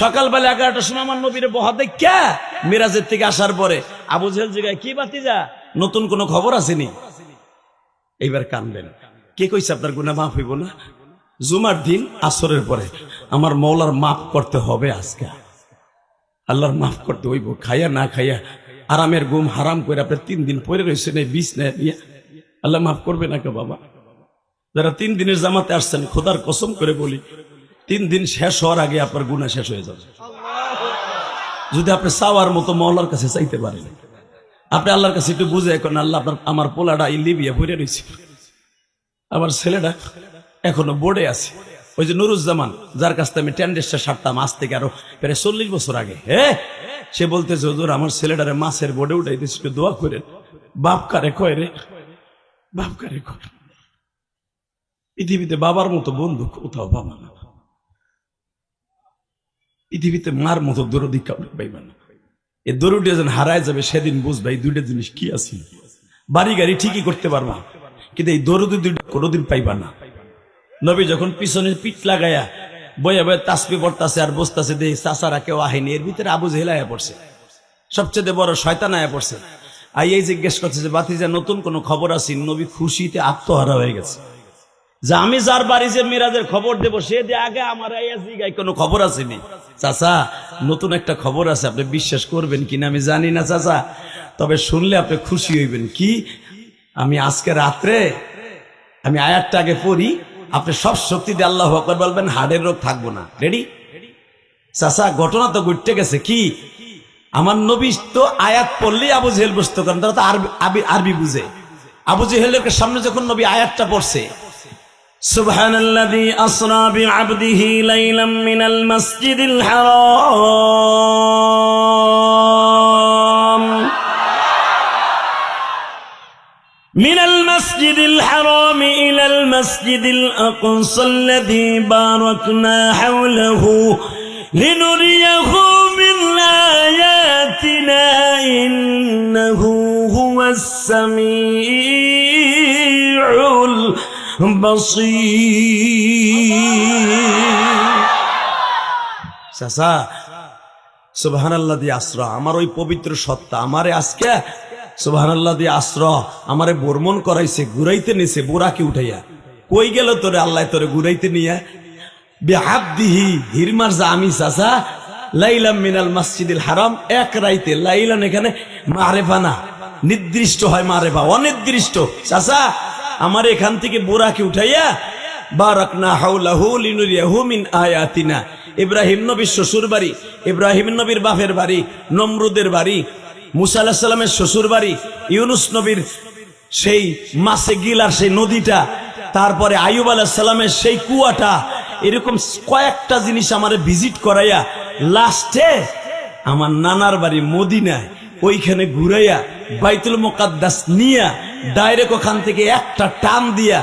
সকালবেলা 11টার সময় আমার নবীরে বহা দেখা মিরাজের থেকে আসার পরে আবু জেহেল জিগায়, কি বাতিজা নতুন কোনো খবর আসেনি? এইবার কানবেন, কে কইছে আপনার গুনাহ মাফ হইব না? জুমার দিন আসরের পরে আমার মওলার মাফ করতে হবে, আজকে আল্লাহর মাফ করতে হইব। খাইয়া না খাইয়া আরামের ঘুম হারাম করে আপনি 3 দিন পরে রয়েছেন এই বিছনায় নিয়ে, আল্লাহ মাফ করবে না কে বাবা? যারা 3 দিনের জামাতে আসছেন, খোদার কসম করে বলি 3 দিন শেষ হওয়ার আগে আপনার গুনাহ শেষ হয়ে যাবে, যদি আপনি চাওয়ার মতো মওলার কাছে চাইতে পারেন। আপনি আল্লাহর কাছে একটু বুঝে এখন, আল্লাহ আপনার আমার পোলাটা লিবিয়া ভরে রয়েছে, আমার ছেলেটা এখনো বোর্ডে আছে। ওই যে নুরুজ্জামান, যার কাছ থেকে আমি টেন্ডেসটা সারতাম আজ থেকে আরো প্রায় 40 বছর আগে, সে বলতেছে, হুজুর আমার ছেলেটারে মাছের বোর্ডে উঠাইতেছে, একটু দোয়া করেন। বাপ কারে কয় রে, বাপ কারে কয়? পৃথিবীতে বাবার মতো বন্ধু কোথাও পাবা না, পৃথিবীতে মার মতো দরদি কাউকে পাইবা না। এ দরুটি যেন হারায় যাবে সেদিন বুঝবা এই 2টা জিনিস কি আছে। বাড়ি গাড়ি ঠিকই করতে পারবা, কিন্তু এই দরদি 2টা কোনোদিন পাইবা না। নবী যখন পিছনে পিঠ লাগাইয়া বইয়া বইয়া তাসবিহ পড়তাছে আর বসতাছে, দেখি চাচারা কেউ আহেনি, এর ভিতরে আবু জেহেল আয়া পড়ছে, সবচেয়ে বড় শয়তান আয়া পড়ছে। আইয়াই জিজ্ঞেস করছে যে বাতিজা নতুন কোনো খবর আছে? নবী খুশিতে আত্মহারা হয়ে গেছে, যে আমি যার বাড়ি যে মিরাজের খবর দেবো সে দিয়ে আগে আমার আইয়া জিগায় কোনো খবর আসেনি। চাচা নতুন একটা খবর আছে, আপনি বিশ্বাস করবেন কিনা আমি জানি না চাচা, তবে শুনলে আপনি খুশি হইবেন। কি? আমি আজকে রাত্রে আমি আয়াতটা আগে পড়ি, আপনি সব শক্তি দিয়ে আল্লাহু আকবার বলবেন, হাড়ের রোগ থাকবো না। রেডি? চাচা ঘটনা তো ঘটে গেছে। কি? আমার নবী তো আয়াত পড়লেই আবু জেহেল বুঝতো, কারণ তারা তো আরবি বুঝে। আবু জেহেলের সামনে যখন নবী আয়াতটা পড়ছে, সুবহানাল্লাযী আসরা বিআবদিহি লাইলাম মিনাল মাসজিদিল হারাম মিনাল মাসজিদিল হারাম ইলাল মাসজিদিল আকসাল্লাযী বারাকনা হাওলাহু লিনুরিয়াহু মিন আয়াতিনা ইন্নাহু হুয়াস সামিউল বাসীর। চাচা সুবহানাল্লাহ দিয়ে আশ্রয়, আমার ওই পবিত্র সত্তা আমারে আজকে সুবহানাল্লাহ দিয়ে আশ্রয় আমারে বর্মন করাইছে, ঘুরাইতে নিছে বুড়াকে উঠাইয়া। কই গেল তোরে আল্লাহ তোরে ঘুরাইতে নিয়ে? বিআবদিহি হিরমার জামি চাচা লাইলাম মিনাল মসজিদিল হারাম, এক রাইতে। লাইলান এখানে মারেফা না, নির্দিষ্ট হয় মারেফা, অনির্দিষ্ট। চাচা আমার এখান থেকে বুড়াকে উঠাইয়া বারাকনা হাওলাহু লিনুরিয়াহু মিন আয়াতিনা। ইব্রাহিম নবীর শ্বশুর বাড়ি, ইব্রাহিম নবীর বাপের বাড়ি, নমরুদের বাড়ি, মুসা আলাইহিস সালামের শ্বশুর বাড়ি, ইউনুস নবীর সেই মাছে গিলার সেই নদীটা, তারপরে আইয়ুব আলাইহিস সালামের সেই কুয়াটা, এরকম কয়েকটা জিনিস আমারে ভিজিট করাইয়া লাস্টে আমার নানার বাড়ি মদিনায় ওইখানে ঘুরাইয়া বাইতুল মুকাদ্দাস নিয়া ডাইরেক্ট ওখান থেকে একটা টান দিয়া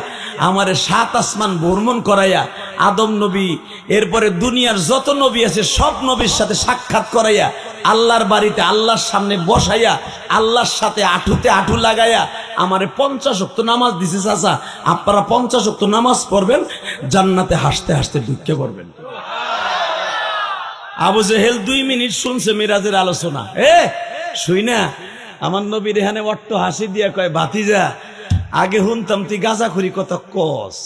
আমারে 7 আসমান ভ্রমণ করাইয়া আদম নবী, এরপরে দুনিয়ার যত নবী আছে সব নবীর সাথে সাক্ষাৎ করাইয়া আল্লাহর বাড়িতে আল্লাহর সামনে বসাইয়া আল্লাহর সাথে আঁঠুতে আঁঠু লাগাইয়া আমারে 50 ওয়াক্ত নামাজ দিছে। চাচা আপনারা 50 ওয়াক্ত নামাজ পড়বেন, জান্নাতে হাসতে হাসতে ঢুকে পড়বেন। আবু জেহেল 2 মিনিট শুনছে মিরাজের আলোচনা, শুই না আমার নবীর এখানে অট্ট হাসি দিয়া কয়, ভাতিজা আগে শুনতাম তুই গাঁজাখুরি কত কস,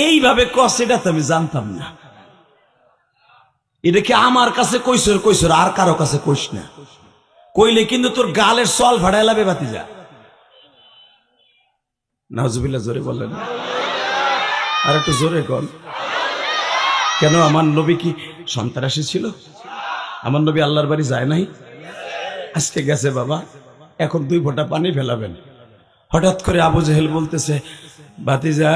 এইভাবে কস এটা তো আমি জানতাম না। এটা কি আমার কাছে কইসর কইসর, আর কারো কাছে কইস না, কইলে কিন্তু তোর গালের সল ফাড়াই লাবে ভাতিজা। নাউজুবিল্লাহ, জোরে বললেন, আর একটু জোরে কন। কেন আমার নবী কি সন্ত্রাসী ছিল? আমার নবী আল্লাহর বাড়ি যায় নাই? আজকে গেছে বাবা, এখন 2 ফোঁটা পানি ফেলাবেন। হঠাৎ করে আবু জেহেল বলতেছে, ভাতিজা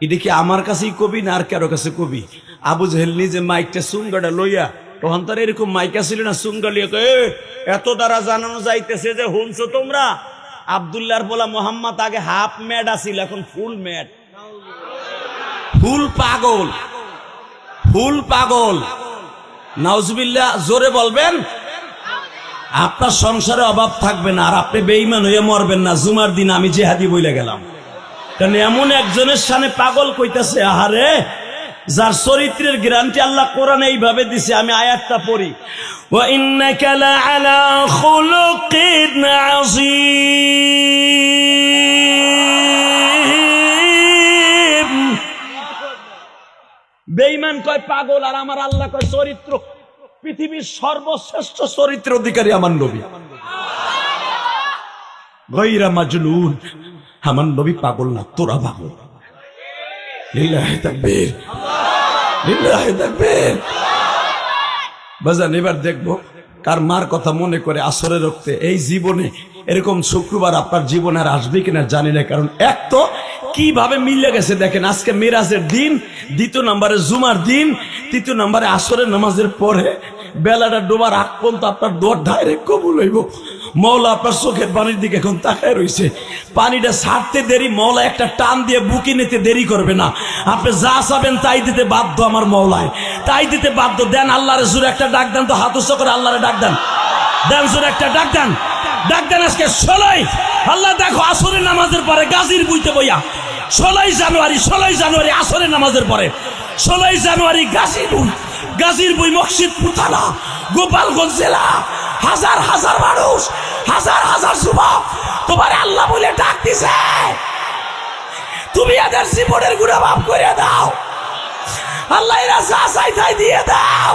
এটা কি আমার কাছেই কবি না আর কারো কাছে কবি? আবু জেহেল নিজে মাইকটা সুঙ্গাটা লইয়া, তখন তার এরকম মাইকা ছিল না, সুঙ্গা লিয়া এত দ্বারা জানানো যাইতেছে যে হুনছো তোমরা আব্দুল্লাহর বলা মোহাম্মদ আগে হাফ ম্যাড আছিল, এখন ফুল ম্যাড। ফুল পাগল, ফুল পাগল। নাউজুবিল্লাহ, জোরে বলবেন। আপনার সংসারে অভাব থাকবে না, আর আপনি বেঈমান হয়ে মরবেন না। জুমার দিন আমি জিহাদি বইলে গেলাম, কারণ এমন একজনের সামনে পাগল কইতাছে, আহারে যার চরিত্রের গ্যারান্টি আল্লাহ কোরআনে এইভাবে দিছে। আমি আয়াতটা পড়ি, ওয়া ইন্নাকা লাআলা খুলুকিন আযীম। বেঈমান কয় পাগল, আর আমার আল্লাহ কয় চরিত্র। পৃথিবীর সর্বশ্রেষ্ঠ চরিত্র অধিকারী আমার নবী, গায়রা মাজনুন। আমার নবী পাগল না, তোরা পাগল। লিল্লাহি তাকবীর, লিল্লাহি তাকবীর। বাজান এবার দেখবো কার মার কথা মনে করে আসরের রক্তে এই জীবনে এরকম শুক্রবার আপনার জীবনে আর আসবে কিনা জানি না। কারণ এক তো কিভাবে মিলে গেছে দেখেন, আজকে মিরাজের দিন, 2 নম্বরে জুমার দিন, 3 নম্বরে আসরের নামাজের পরে বেলাটা ডোবার আগ পর্যন্ত আপনার দোয়ার ডাইরেক্ট কবুল হইব। মওলা আপনার চোখের পানির দিকে এখন তাকায় রয়েছে। পানিটা ছাড়তে দেরি, মওলা একটা টান দিয়ে বুকে নিতে দেরি করবে না। আপনি যা চাবেন তাই দিতে বাধ্য আমার মওলায়, তাই দিতে বাধ্য। দেন আল্লাহরে জোরে একটা ডাক দেন তো, হাত উঁচু করে আল্লাহরে ডাক দেন, দেন জোরে একটা ডাক দেন, ডাক দেন। আজকে 16 আল্লাহ দেখো আসরের নামাজের পরে গাজীর বুইতে বইয়া 16 জানুয়ারি আসরের নামাজের পরে 16 জানুয়ারি গাজীর বই মসজিদপুর থানা, গোপালগঞ্জ জেলা। হাজার হাজার মানুষ, হাজার হাজার যুবক তোমার আল্লাহ বলে ডাক দিছে। তুমি এদের জীবনের গুনাহ মাফ করে দাও, আল্লাহ এরা যা চাই তাই দিয়ে দাও।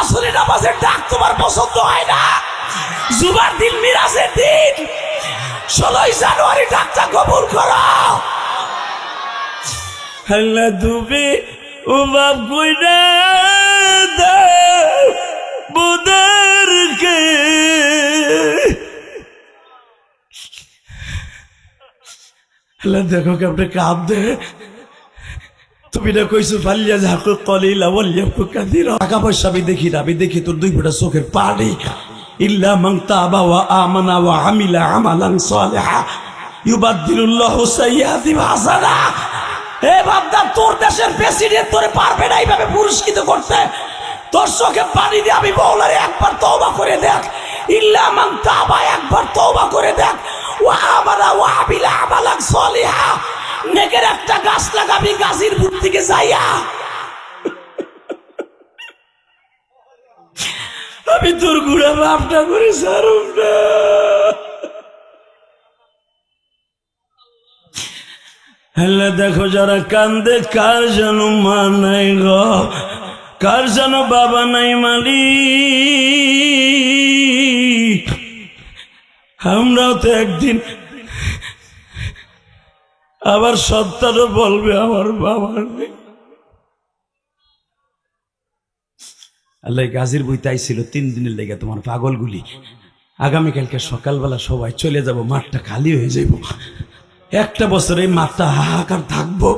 আসরের নামাজের ডাক তোমার পছন্দ হয় না, জুমার দিন মিরাজের দিন 16 জানুয়ারি ডাকটা কবুল করো। আল্লাহ তুমি ও বাপ কইরা দাও বুদারকে। আল্লাহ দেখো কেমনে কাঁদে। তুমি না কইছো ফালিয়া যাকু কলিলা ওয়ালিয়াকু কাসীরা। টাকা পয়সা আমি দেখি না, আমি দেখি তোর 2 ফোঁটা চোখের পানি। ইল্লা মান তাবা ওয়া আমানা ওয়া আমিলা আমালান সালিহা ইউবাদদিলুল্লাহু সাইয়্যাতিহিম হাসানা। এ বান্দা, তোর দেশের প্রেসিডেন্ট তোরে পারবে না এইভাবে পুরস্কৃত করতে। তোর চোখে পানি দিয়ে আমি মওলারে একবার তওবা করে দেখ। ইল্লা মান তাবা, একবার তওবা করে দেখ। ওয়া আমারা ওয়া বিলা আমালাক সলিহা, নেকের একটা গাছ লাগাবি গাজীর বুক থেকে যাইয়া। আমি তোর গুড়া মাপটা করে সারুম না। হ্যাঁ দেখো যারা কান্দে, কার যেন মা নাই গো, কার যেন বাবা নাই মালিক। আমরাও তো একদিন আবার সত্তারও বলবে আমার বাবার নেই। আল্লাহ গাজীর বইতে আইছিল 3 দিনের লেগে তোমার পাগলগুলি। আগামীকালকে সকালবেলা সবাই চলে যাব, মাঠটা খালি হয়ে যাইব। 1টা বছর এই মাঠটা হাহাকার থাকবো।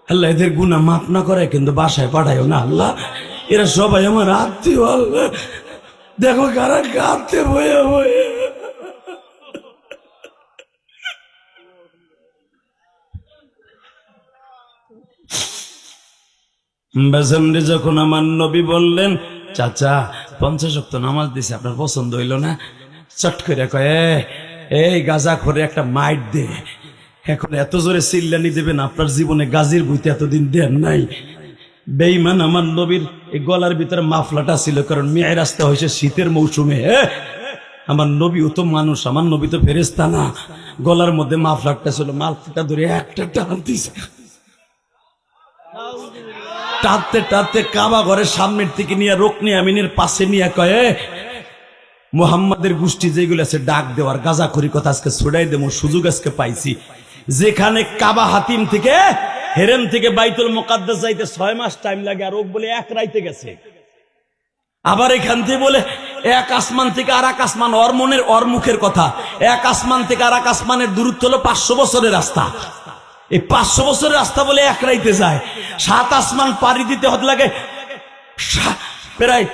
আল্লাহ এদের গুনাহ মাফ না করে কিন্তু বাসায় পাঠায়ও না আল্লাহ। এরা সবাই আমার আত্মীয় আল্লাহ। দেখো কারা কাঁদতে বয়ে বয়ে। বেজন্ডে যখন আমার নবী বললেন, চাচা 50 ওয়াক্ত নামাজ দিছে, আপনার পছন্দ হইল না? চট করে কয়, এই গাজা করে একটা মাইট দে। এখন এত জোরে চিল্লানি দেবেন, আপনার জীবনে গাজীর বইতে এতদিন দেন নাই। বেঈমান আমার নবীর এই গলার ভিতরে মাফলাটা ছিল, কারণ মেয়ের রাস্তা হয়েছে শীতের মৌসুমে। আমার নবীও তো মানুষ, আমার নবী তো ফেরেশতা না। গলার মধ্যে মাফলাটা ছিল, মাফলাটা ধরে একটা টান দিছে। টানতে টানতে কাবা ঘরের সামনের থেকে নিয়ে রুকনে আমিনের পাশে নিয়ে কয়ে, মুহাম্মাদের গোষ্ঠী যেগুলো আছে ডাক দেওয়ার, গাজাখড়ি কথা আজকে ছড়াই দেবো, সুযোগ আজকে পাইছি। যেখানে কাবা হাতিম থেকে হেরেম থেকে বাইতুল মুকাদ্দাস যাইতে 6 মাস টাইম লাগে, আর ও বলে 1 রাইতে গেছে। আবার এখান থেকে বলে 1 আসমান থেকে আর 1 আসমান, ওর মনের ওর মুখের কথা, 1 আসমান থেকে আর 1 আসমানের দূরত্ব হলো 500 বছরের রাস্তা। এই 500 বছরের রাস্তা বলে 1 রাইতে যায়। 7 আসমান পাড়ি দিতে হতে লাগে প্রায়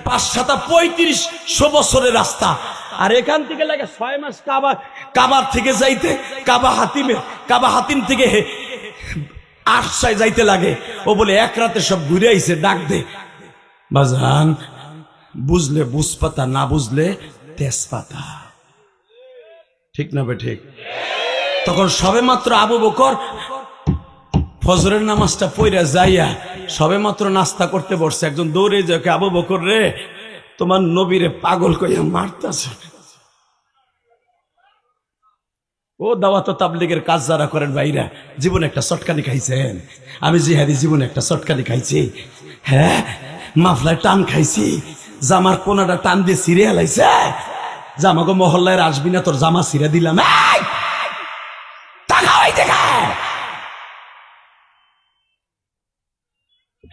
5-7-3500 বছরের রাস্তা। আর এখান থেকে লাগে 6 মাস কাবার থেকে যাইতে, কাবা হাতিম থেকে 8 যাইতে লাগে। ও বলে 1 রাতে সব ঘুরে আইছে, ডাক দে। বাজান বুঝলে বুঝপাতা, না বুঝলে তেজপাতা, ঠিক না বে ঠিক? তখন সবে মাত্র আবু বকর ফজরের নামাজটা পড়া যাইয়া সবে মাত্র নাস্তা করতে বসছে। একজন দৌড়ে যায়, আবু বকর রে, তোমার নবীরে পাগল কইয়া মারতাছে। ও দাওয়াত তাবলীগের কাজ যারা করেন ভাইরা, জীবনে একটা চটকানি খাইছেন? আমি জিহাদি জীবনে একটা চটকানি খাইছি। হ্যাঁ, মাফলায় টান খাইছি, জামার কোনাটা টান দিয়ে ছিঁড়ে হেলাইছে। জামাগো মহল্লায় আসবি না, তোর জামা ছিঁড়ে দিলাম।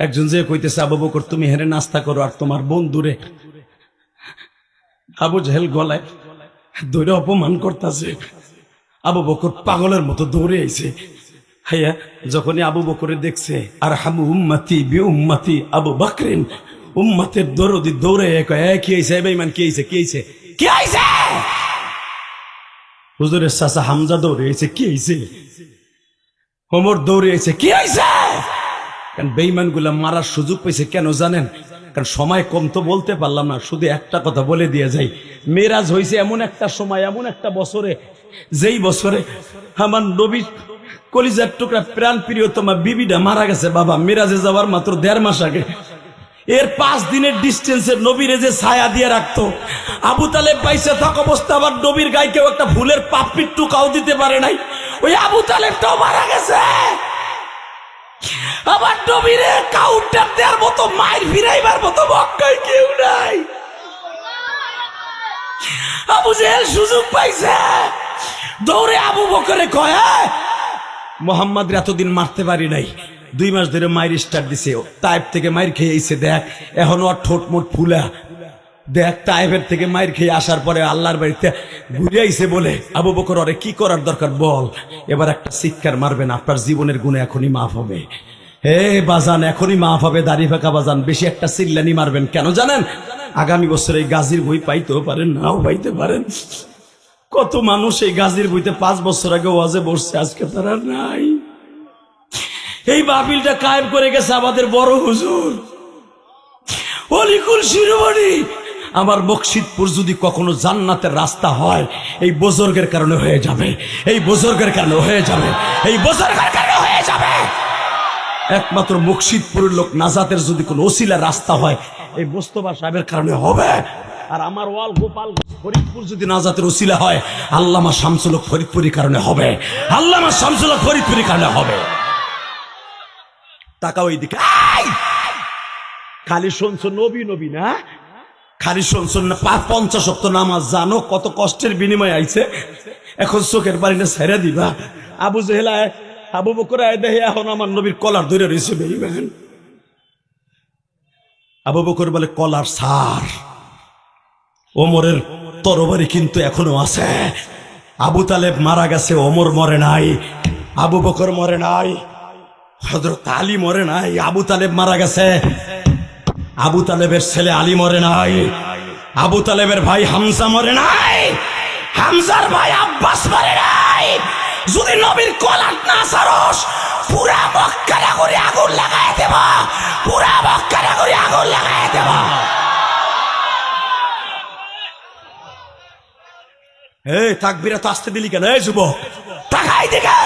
একজন যে কইতেছে, আবু বকর তুমি হেরে নাস্তা করো, আর তোমার বন্ধুরে আবু জাহেল গলায় দৌড়ে অপমান করতেছে। আবু বকর পাগলের মতো দৌড়ে আইছে। হাইয়া যখনই আবু বকরে দেখছে, আর হামু উম্মতি বি উম্মতি আবু বকরিন, উম্মতের দরদি দৌড়ে কি হইছে বেঈমান, কি হইছে, কি হইছে, কি হইছে? হুজুরের চাচা হামজা দৌড়ে আইছে, কি হইছে? ওমর দৌড়ে আইছে, কি হইছে? কারণ বেঈমান গুলা মারার সুযোগ পাইছে কেন জানেন? কারণ সময় কম তো বলতে পারলাম না, শুধু একটা কথা বলে দিয়ে যাই। মেরাজ হয়েছে এমন একটা সময়, এমন একটা বছরে, যেই বছরে আমার নবীর কলিজার টুকরা প্রাণ প্রিয়তমা বিবিটা মারা গেছে। বাবা মেরাজে যাওয়ার মাত্র 1.5 মাস আগে। এর 5 দিনের ডিস্টেন্সে নবীরে যে ছায়া দিয়ে রাখতো, আবু তালেব বাইসে থাক অবস্থা আবার নবীর গায়ে কেউ একটা ফুলের পাপড়ির টুকাও দিতে পারে নাই। ওই আবু তালেবটাও মারা গেছে। আবার নবীরে কাউন্টার দেওয়ার মতো, মায়ের ফিরাইবার মতো মক্কায় কেউ নাই। আবু জেহেল সুযোগ পাইছে, দৌড়ে আবু বকরে কয়, মোহাম্মদ এতদিন মারতে পারি নাই, 2 মাস ধরে মায়ের স্টার্ট দিছে, তাইফ থেকে মায়ের খেয়ে আইছে, দেখ এখন ওর ঠোঁট মোট ফুলা, দেখ তাইফের থেকে মায়ের খেয়ে আসার পরে আল্লাহর বাড়িতে ঘুরে আইছে বলে। আবু বকর ওরে কি করার দরকার বল, এবার একটা চিৎকার মারবেন, আপনার জীবনের গুণে এখনই মাফ হবে। হে বাজান এখনই মাফ হবে, দাড়ি ফাঁকা বাজান, বেশি একটা চিল্লানি মারবেন কেন জানেন? আগামী বছর এই গাজীর বই পাইতেও পারেন, নাও পাইতে পারেন। কত মানুষ এই গাজীর বইতে 5 বছর আগে ওয়াজে বসছে, আজকে তারা নাই। এই বাবিলটা কায়েম করে গেছে আমাদের বড় হুজুর অলিকুল শিরোমণি। আমার মুর্শিদপুর যদি কখনো জান্নাতের রাস্তা হয় এই বুজুর্গের কারণে হয়ে যাবে, এই বুজুর্গের কারণে হয়ে যাবে, এই বুজুর্গের কারণে হয়ে যাবে। একমাত্র মুর্শিদপুরের লোক নাজাতের যদি কোনো ওসিলা রাস্তা হয় এই মোস্তফা সাহেবের কারণে হবে। আর আমার ওয়াল গোপাল ফরিদপুর যদি নাজাতের ওসিলা হয় আল্লামা শামসুল হক ফরিদপুরের কারণে হবে, আল্লামা শামসুল হক ফরিদপুরের কারণে হবে। তাকাও এইদিকে, খালি শুনছো নবী নবী না, খালি শুনছো না 50 ওয়াক্ত নামাজ জানো কত কষ্টের বিনিময়ে আইছে, এখন চোখের পানিটা ছেড়ে দিবা। আবু জেহেল আবু বকর আয় দেখে এখন আমার নবীর কলার ধরে রয়েছে বেঈমান। আবু বকর বলে কলার সার, ওমরের তরবারি কিন্তু এখনো আছে। আবু তালেব মারা গেছে, ওমর মরে নাই, আবু বকর মরে নাই, হযরত আলী মরে নাই, আবু তালেব মারা গেছে। আবু তালেবের ছেলে আলী মরে নাই, আবু তালেবের ভাই হামজা মরে নাই, হামজার ভাই আব্বাস মরে নাই। যদি নবীর কলার না সারস পুরা মক্কা করে আগুন লাগায় দেব, পুরা মক্কা করে আগুন লাগায় দেব। এই তাকবীরা তো আসতে দিলি কেন? এই যুবক তাকাই দেখে,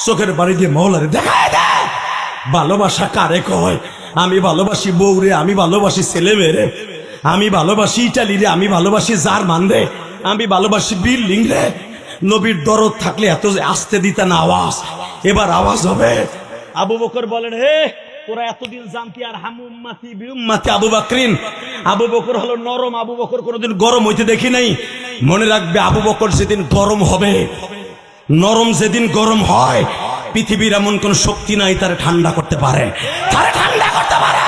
চোখের বাড়ি দিয়ে মহলারে দেখায় দে। ভালোবাসা কারে কয়? আমি ভালোবাসি বউরে, আমি ভালোবাসি ছেলে মেয়েরে, আমি ভালোবাসি ইটালি রে, আমি ভালোবাসি জার্মান রে, আমি ভালোবাসি বিল্ডিং রে। নবীর দরদ থাকলে এত আসতে দিতে না আওয়াজ, এবার আওয়াজ হবে। আবু বকর বলেন, হে তোরা এতদিন জানতি আর হাম উম্মতি বি উম্মতি আবু বকরিন। আবু বকর হলো নরম, আবু বকর কোনোদিন গরম হইতে দেখি নাই। মনে রাখবে আবু বকর যেদিন গরম হবে, নরম যেদিন গরম হয়, পৃথিবীর এমন কোন শক্তি নাই তারে ঠান্ডা করতে পারে, তারে ঠান্ডা করতে পারে।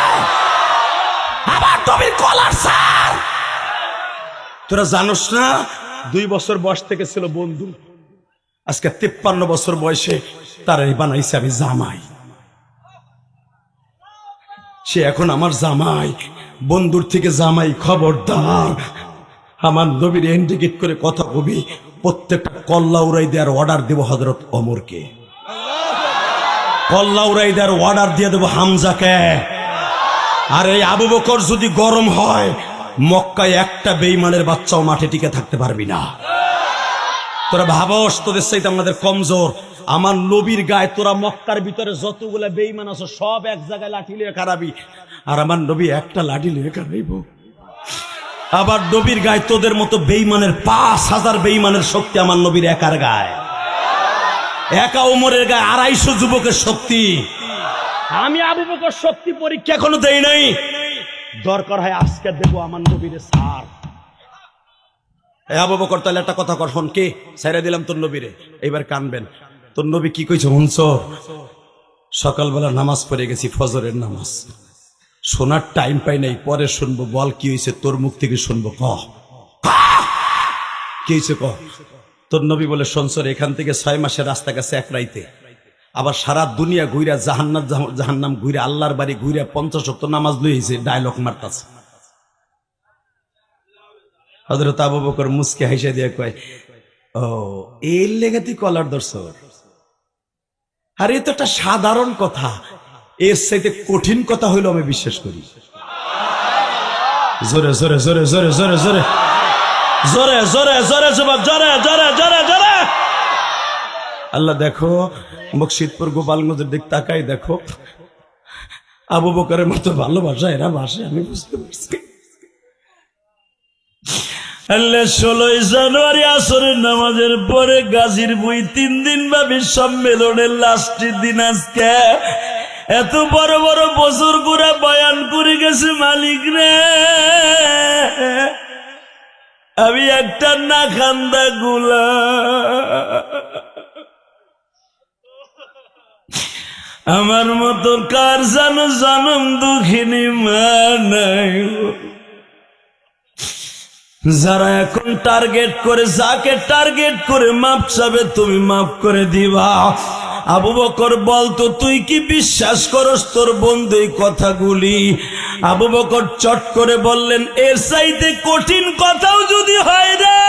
আবার নবীর কলার সার, তোরা জানোস না 2 বছর বয়স থেকে ছিল বন্ধু, আজকে 53 বছর বয়সে তারাই বানাইছে আমি জামাই। সে এখন আমার জামাই, বন্ধুর থেকে জামাই। খবরদার আমার নবীর ইন্ডিকেট করে কথা কবি, প্রত্যেকটা কল্লা উড়াই দেওয়ার অর্ডার দেব হযরত ওমরকে, কল্লা উড়াই দেওয়ার অর্ডার দিয়ে দেব হামজাকে। আর এই আবু বকর যদি গরম হয়, মক্কায় একটা বেঈমানের বাচ্চাও মাঠে টিকে থাকতে পারবি না। তোরা ভাবস তোদের চাইতে আমাদের কমজোর। আমার নবীর গায়ে তোরা মক্কার ভিতরে যতগুলা বেঈমান আছো সব এক জায়গায় লাঠি লিয়ে খারাপি, আর আমার নবী একটা লাঠি লিয়ে খারাইব। আবার নবীর গায়ে তোদের মতো বেঈমানের 5000 বেঈমানের শক্তি আমার নবীর একার গায়ে, একা ওমরের গায়ে 250 যুবকের শক্তি। আমি আবু বকর শক্তি পরীক্ষা এখনো দেই নাই, দরকার হয় আজকে দেব আমার নবীর সার। আবু বকর তাহলে একটা কথা কর, শোন, কে ছেড়ে দিলাম তোর নবীরে, এইবার কানবেন। তোর নবী কি কইছে শুনছ? সকালবেলা নামাজ পড়ে গেছি, ফজরের নামাজ, শোনার টাইম পাই নাই, পরে শুনবো। বল কি হয়েছে, তোর মুখ থেকে শুনবো, ক কি হয়েছে ক। তোর নবী বলে, শুনছর এখান থেকে 6 মাসের রাস্তা গেছে এক রাইতে, আবার সারা দুনিয়া ঘুরা জাহান্নাম ঘুরে আল্লাহর বাড়ি ঘুরে 50 ওয়াক্ত নামাজ লইছে, ডায়লগ মারতাছে। হযরত আবু বকর মুসকে হাসি দিয়ে কয়, ও এই লেগে তুই কলার দর্শক? আর এ তো একটা সাধারণ কথা, এর চাইতে কঠিন কথা হইলো আমি বিশ্বাস করি। জোরে জোরে জোরে জোরে জোরে জোরে জোরে জোরে জোরে যুবক, জোরে জোরে জোরে জোরে। আল্লাহ দেখো, মুর্শিদপুর গোপালগঞ্জের দিক তাকাই দেখো, আবু বকরের মতো ভালোবাসা এরা বাসে, আমি বুঝতে পারছি। 16 জানুয়ারি আসরের নামাজের পরে গাজীর বই 3 দিন ব্যাপী সম্মেলনের লাস্টের দিন আজকে এত বড় বড় বছর করে বয়ান করে গেছে মালিক রে, আমি একটা না খান্দা গুলা, আমার মতো কার জানো জনম দুঃখিনী মা নাই। যারা এখন টার্গেট করে, যাকে টার্গেট করে মাপ চাবে তুমি মাপ করে দিবা। আবু বকর বলতো, তুই কি বিশ্বাস করস তোর বন্ধু এই কথাগুলি? আবু বকর চট করে বললেন, এর চাইতে কঠিন কথাও যদি হয় রে,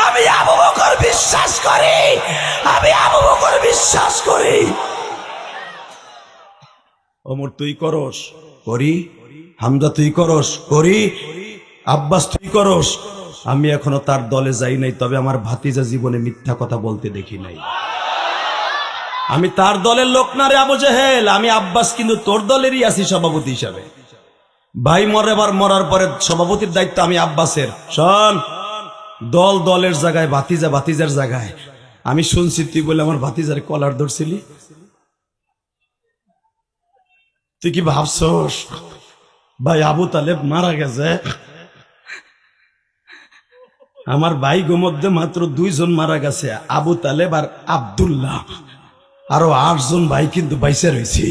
আমি আবু বকর বিশ্বাস করি, আমি আবু বকর বিশ্বাস করি। ওমর তুই করস? করি। হামজা তুই করস, করি। আব্বাস তুই করস, আমি এখনো তার দলে যাই নাই, তবে আমার ভাতিজা জীবনে মিথ্যা কথা বলতে দেখি নাই। আমি তার দলের লোক না রে আবু জেহেল, আমি আব্বাস কিন্তু তোর দলেরই আছি সভাপতি হিসাবে। ভাই মরার পরে সভাপতির দায়িত্ব আমি আব্বাসের। শোন, দল দলের জায়গায়, ভাতিজা ভাতিজার জায়গায়। আমি শুনছি তুই বলে আমার ভাতিজার কলার ধরছিলি। তুই কি ভাবছস ভাই আবু তালেব মারা গেছে? আমার ভাই মধ্যে মাত্র 2 জন মারা গেছে, আবু তালেব আর আব্দুল্লাহ। আরো 8 জন ভাই কিন্তু বাইসে রয়েছে।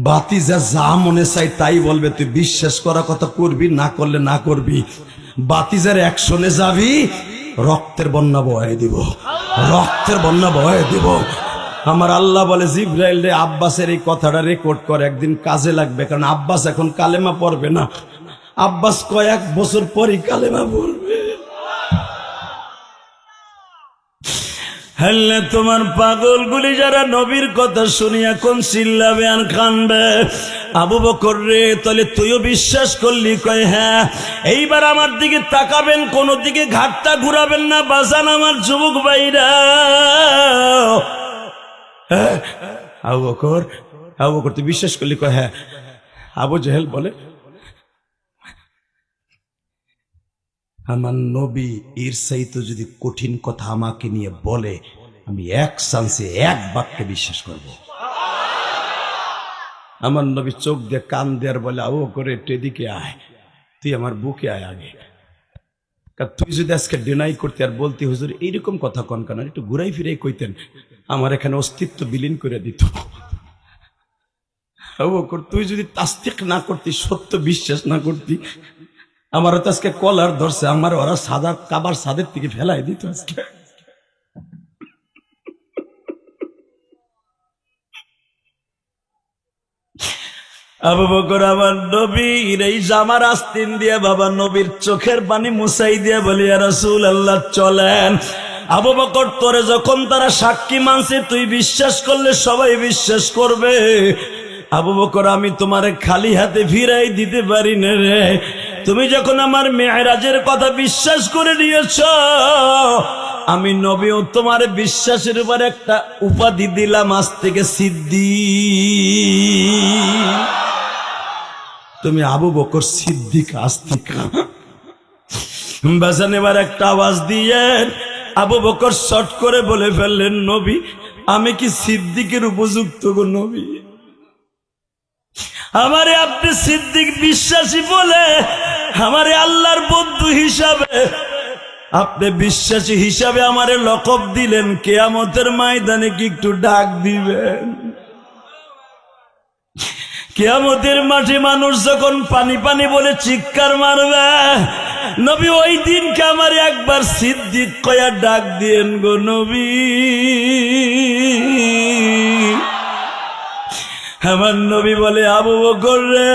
বাতিজা যা মনে চাই তাই বলবে, তুই বিশ্বাস করা কথা করবি, না করলে না করবি। বাতিজার অ্যাকশনে যাবি, রক্তের বন্যা বয়ে দিব, রক্তের বন্যা বয়ে দিব। আমার আল্লাহ বলে জিবরাইল রে আব্বাসের এই কথাটা রেকর্ড কর, একদিন কাজে লাগবে। কারণ আব্বাস এখন কালেমা পড়বে না, আব্বাস কয়েক বছর পরই কালেমা বলবে। হ্যাঁ, তোমার পাগলগুলি যারা নবীর কথা শুনি এখন চিল্লাবে আর কানবে। আবু বকর রে, তাহলে তুইও বিশ্বাস করলি? কয় হ্যাঁ। এইবার আমার দিকে তাকাবেন, কোন দিকে ঘাটটা ঘুরাবেন না বাজান আমার যুবক ভাইরা। আবু বকর তুই বিশ্বাস করলি? কয় হ্যাঁ। আবু জেহেল বলে, আমার নবী এর চাইতে যদি কঠিন কথা আমাকে নিয়ে বলে, আমি এক চান্সে এক বাক্যে বিশ্বাস করব। আমার নবী চোখ দিয়ে কান দেয়ার বলে, আবু করে এদিকে আয়, তুই আমার বুকে আয় আগে। তুই যদি আজকে ডিনাই করতে আর বলতে হুজুর এইরকম কথা কন কেন, একটু ঘুরাই ফিরাই কইতেন, আমার এখানে অস্তিত্ব বিলীন করে দিত। আবু বকর তুই যদি তাসদিক না করতি, সত্য বিশ্বাস না করতি, আমার তো আজকে কলার ধরছে, আমার ওরা সাদা কাবার সাদের থেকে ফেলাই দিত আজকে। আবু বকর আমার নবীর এই জামার আস্তিন দিয়ে বাবা নবীর চোখের পানি মুছাই দিয়ে বলি, ইয়া রাসূলুল্লাহ চলেন। আবু বকর তোরে যখন তারা সাক্ষী মানছে, তুই বিশ্বাস করলে সবাই বিশ্বাস করবে। আবু বকর আমি তোমারে খালি হাতে ফিরাই দিতে পারি না রে। তুমি যখন আমার মেরাজের কথা বিশ্বাস করে নিয়েছ, আমি নবীও তোমার বিশ্বাসের উপর একটা উপাধি দিলাম, আজ থেকে সিদ্দিক। তুমি আবু বকর সিদ্দিক আস্তিকা। বাজান এবার একটা আওয়াজ দিয়ে আবু বকর শর্ট করে বলে ফেললেন, নবী আমি কি সিদ্দিকের উপযুক্ত গো নবী? আমারে আপনি সিদ্দিক বিশ্বাসী বলে, আমারে আল্লাহর বন্ধু হিসাবে, আপনি বিশ্বাসী হিসাবে আমারে লকব দিলেন, কিয়ামতের ময়দানে কি একটু ডাক দিবেন? কিয়ামতের মাঠে মানুষ যখন পানি পানি বলে চিৎকার মারবে, নবী ওই দিনকে আমার একবার সিদ্দিক কয়া ডাক দিয়েন গো নবী। আমার নবী বলে, আবু বকর রে,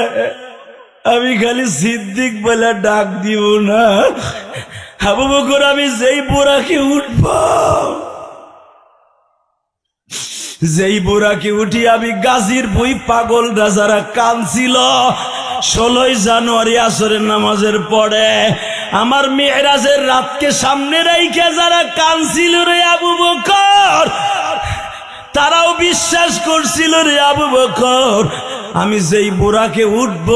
আমি খালি সিদ্দিক বলে ডাক দিব না। আবু বকর আমি যেই বোরাকে উঠব, যেই বোরাকে উঠি আমি গাজীর বই পাগলরা যারা কাঁদছিল 16 জানুয়ারি আসরের নামাজের পরে, আমার মেরাজের রাতকে সামনে রেখে যারা কাঁদছিল রে আবু বকর, তারাও বিশ্বাস করছিল রে আবু বকর আমি যেই বোরাকে উঠব,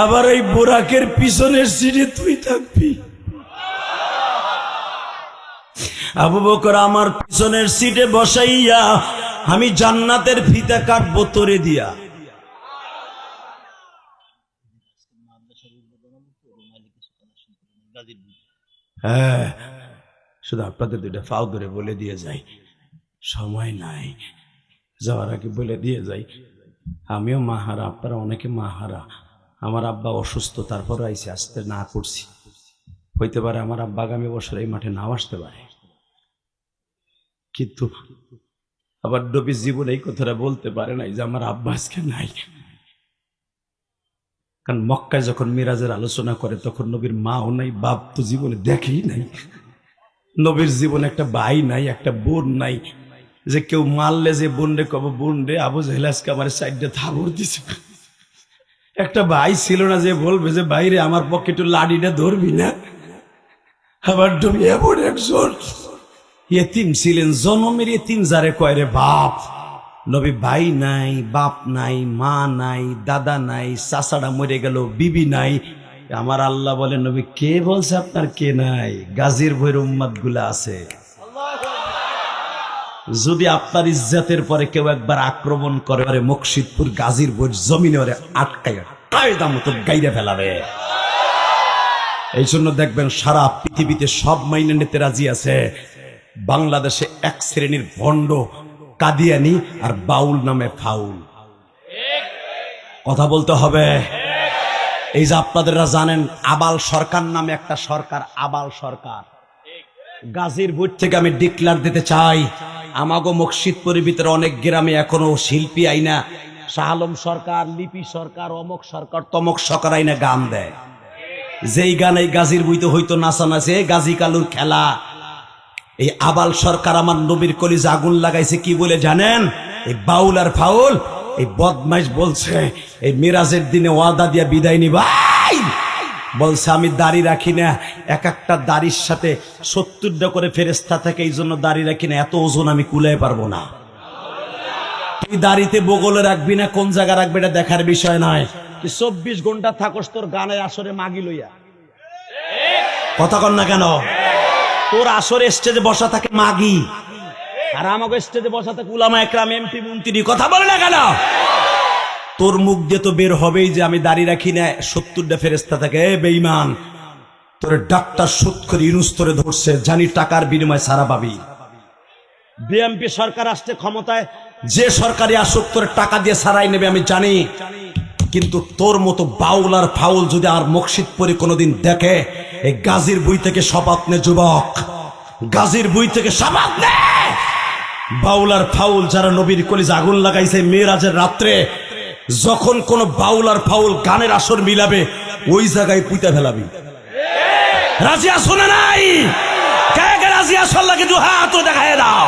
আবার এই বোরাকের পিছনের সিটে তুই থাকবি। আবু বকর আমার পিছনের সিটে বসাইয়া আমি জান্নাতের ফিতা কাটবো তোরে দিয়া। হ্যাঁ, শুধু আপনাদের দুইটা ফাও ধরে বলে দিয়ে যাই, সময় নাই, যাওয়ার আগে বলে দিয়ে যাই, আমিও মাহারা, আপনারা অনেকে মাহারা। আমার আব্বা অসুস্থ, তারপর আইসি, আসতে না করছি। হইতে পারে আমার আব্বা আগামী বছর এই মাঠে নাও আসতে পারে, কিন্তু আবার নবী জীবন এই কথাটা বলতে পারে নাই যে আমার আব্বা আজকে নাই। কারণ মক্কায় যখন মিরাজের আলোচনা করে তখন নবীর মাও নাই, বাপ তো জীবনে দেখেই নাই। নবীর জীবনে একটা ভাই নাই, একটা বোন নাই, যে কেউ মারলে যে বোন রে কব বোন রে। আবু জাহেল আজকে আমার সাইডে থাবর দিছে, একটা ভাই ছিল না যে বলবে যে বাইরে আমার পক্ষে একটু লাডিটা ধরবি না? আবার তুমি এমন একজন ইয়েতিম ছিলেন, জন্মের ইয়েতিম যারে কয় রে বাপ। নবী ভাই নাই, বাপ নাই, মা নাই, দাদা নাই, চাচাটা মরে গেল, বিবি নাই। আমার আল্লাহ বলে, নবী কে বলছে আপনার কে নাই? গাজীর ভৈর উম্মাদ গুলা আছে। যদি আপনার ইজ্জতের পরে কেউ একবার আক্রমণ করে, আরে মুর্শিদপুর গাজীর ভৈর জমিনে ওরে আটকায় কায়দা মতো গাইরে ফেলাবে। এই জন্য দেখবেন সারা পৃথিবীতে সব মাইনে নিতে রাজি আছে, বাংলাদেশে এক শ্রেণীর ভণ্ড কাদিয়ানি আর বাউল নামে ফাউল। কথা বলতে হবে। এই যে আপনারা জানেন আবাল সরকার নামে একটা সরকার, আবাল সরকার। গাজীর বুট থেকে আমি ডিক্লার দিতে চাই, আমাগো মুর্শিদপুরের ভিতরে অনেক গ্রামে এখনো শিল্পী আইনা শাহ আলম সরকার, লিপি সরকার, অমক সরকার, তমক সরকার আইনা গান দেয়। যেই গান এই গাজীর বইতে হইতো নাচানাচে, গাজী কালুর খেলা। এই আবাল সরকার আমার নবীর কলিজা আগুন লাগাইছে কি বলে জানেন? এই বাউল আর ফাউল, এই বদমাইশ বলছে এই মিরাজের দিনে ওয়াদা দিয়া বিদায় নিবা। বলছে আমি দাড়ি রাখি না, এক একটা দাড়ির সাথে 70টা করে ফেরেশতা থাকে, এই জন্য দাড়ি রাখি না, এত ওজন আমি কুলাই পারবো না। তুই দাড়িতে বগলে রাখবি না, কোন জায়গা রাখবে এটা দেখার বিষয় নয়। তুই 24 ঘন্টা থাকস তোর গানের আসরে মাগি লইয়া। কথা কন না কেন? তোর আসরে স্টেজে বসা থাকে মাগি, আর আমাকে স্টেজে বসা থাকে উলামা একরাম, এমপি, মন্ত্রী। কথা বলে না কেন? তোর মুখ দিয়ে তো বের হবেই যে আমি দাড়ি রাখি না, 70টা ফেরেশতা থাকে। এ বেঈমান, তোর ডাক্তার সুদ করে ইউনুস তোরে ধরছে, জানি টাকার বিনিময়ে সারা পাবি। বিএমপি সরকার আসছে ক্ষমতায়, যে সরকারি আসুক তোর টাকা দিয়ে সারাই নেবে আমি জানি। কিন্তু তোর মতো বাউল আর ফাউল যদি আর মুর্শিদপুরে কোনোদিন দেখে, এই গাজীর বই থেকে শপথ নে যুবক, গাজীর বই থেকে শপথ নে। বাউল আর ফাউল যারা নবীর কলিজা আগুন লাগাইছে মেরাজের রাত্রে, যখন কোন বাউল আর ফাউল গানের আসর মিলাবে, ওই জায়গায় পুঁতে ফেলাবি। রাজি আসো না নাই? কে কে রাজি আসো? আল্লাহকে দু হাত দেখায় দাও।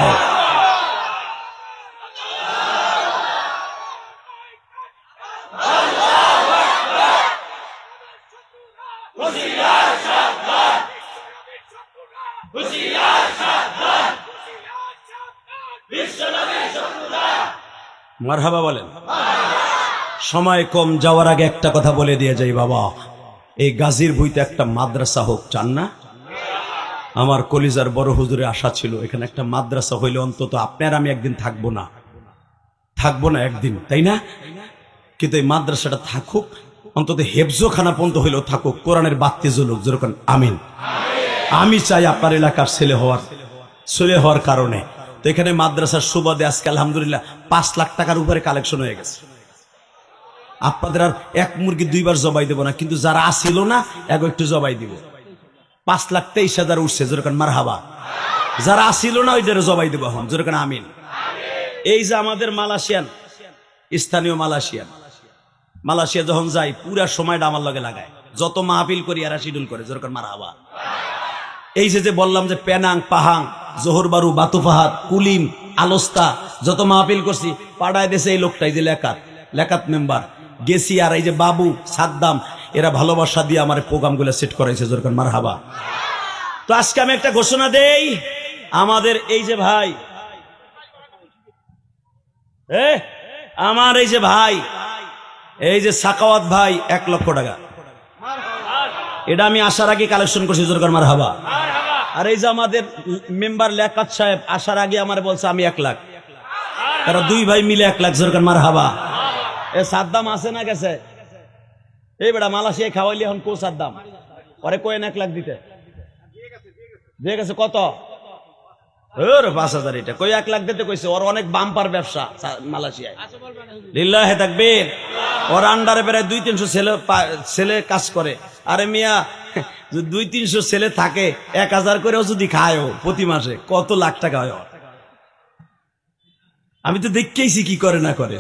মারহাবা বলেন। সময় কম, যাওয়ার আগে একটা কথা বলে দিয়ে যাই বাবা, এই গাজীর বইতে একটা মাদ্রাসা হোক, চান না? আমার কলিজার বড় হুজুরের আশা ছিল এখানে একটা মাদ্রাসা হইলে অন্তত আপনার আমি একদিন থাকবো না একদিন, তাই না? কিন্তু এই মাদ্রাসাটা থাকুক, অন্তত হেফজোখানা পর্যন্ত হইলেও থাকুক, কোরআনের বাতি জ্বলুক, যেরকম আমিন। আমি চাই আপনার এলাকার ছেলে হওয়ার কারণে। তো এখানে মাদ্রাসার সুবাদে আজকে আলহামদুলিল্লাহ 5 লাখ টাকার উপরে কালেকশন হয়ে গেছে। আপনাদের আর এক মুরগি 2 বার জবাই দেব না, কিন্তু যারা আসিল না একটু জবাই দিব। 5,23,000 উঠছে, যেরকম মারহাবা। যারা আসিল না ওইটার জবাই দেবো এখন, যেরকম আমিন। এই যে আমাদের মালয়েশিয়ান, স্থানীয় মালয়েশিয়া যখন যাই, পুরা সময়টা আমার লগে লাগায়, যত মাহফিল করি এরা শিডিউল করে, যেরকম মারহাবা। এই যে বললাম যে পেনাং, পাহাং, জোহরবারু, বাতুফাহাদ, কুলিম, আলোস্তা, যত মাহফিল করছি পাড়ায় দেশে এই লোকটাই যে লেকাত মেম্বার গেছি। আর এই যে বাবু, সাদ্দাম, এরা ভালোবাসা দিয়ে আমার প্রোগ্রাম গুলো সেট করাইছে, যেরকম মারহাবা। তো আজকে আমি একটা ঘোষণা দেই, আমাদের এই যে ভাই, আমার এই যে ভাই, এই যে সাকাওয়াত ভাই, 1 লক্ষ টাকা, এটা আমি আসার আগে কালেকশন করছি, যেরকম মারহাবা। আর এই যে আমাদের মেম্বার লেকাত সাহেব আসার আগে আমার বলছে আমি 1 লাখ, তারা 2 ভাই মিলে 1 লাখ, যেরকম মারহাবা। এ সাদ্দাম আছে না গেছে? এই বেটা মালয়েশিয়া খাওয়াইলি এখন কো সাদ্দাম, পরে কয়েন 1 লাখ দিতে দিয়ে গেছে। কত? 5,000। এটা কই 1 লাখ দিতে কইছে। ওর অনেক বাম্পার ব্যবসা মালয়েশিয়ায়, লিল্লাহে তাকবীর। ওর আন্ডারে প্রায় 200-300 ছেলে কাজ করে। আরে মিয়া, 200-300 ছেলে থাকে, 1000 করেও যদি খায় প্রতি মাসে, কত লাখ টাকা হয় ওর। আমি তো দেখেইছি কি করে না করে।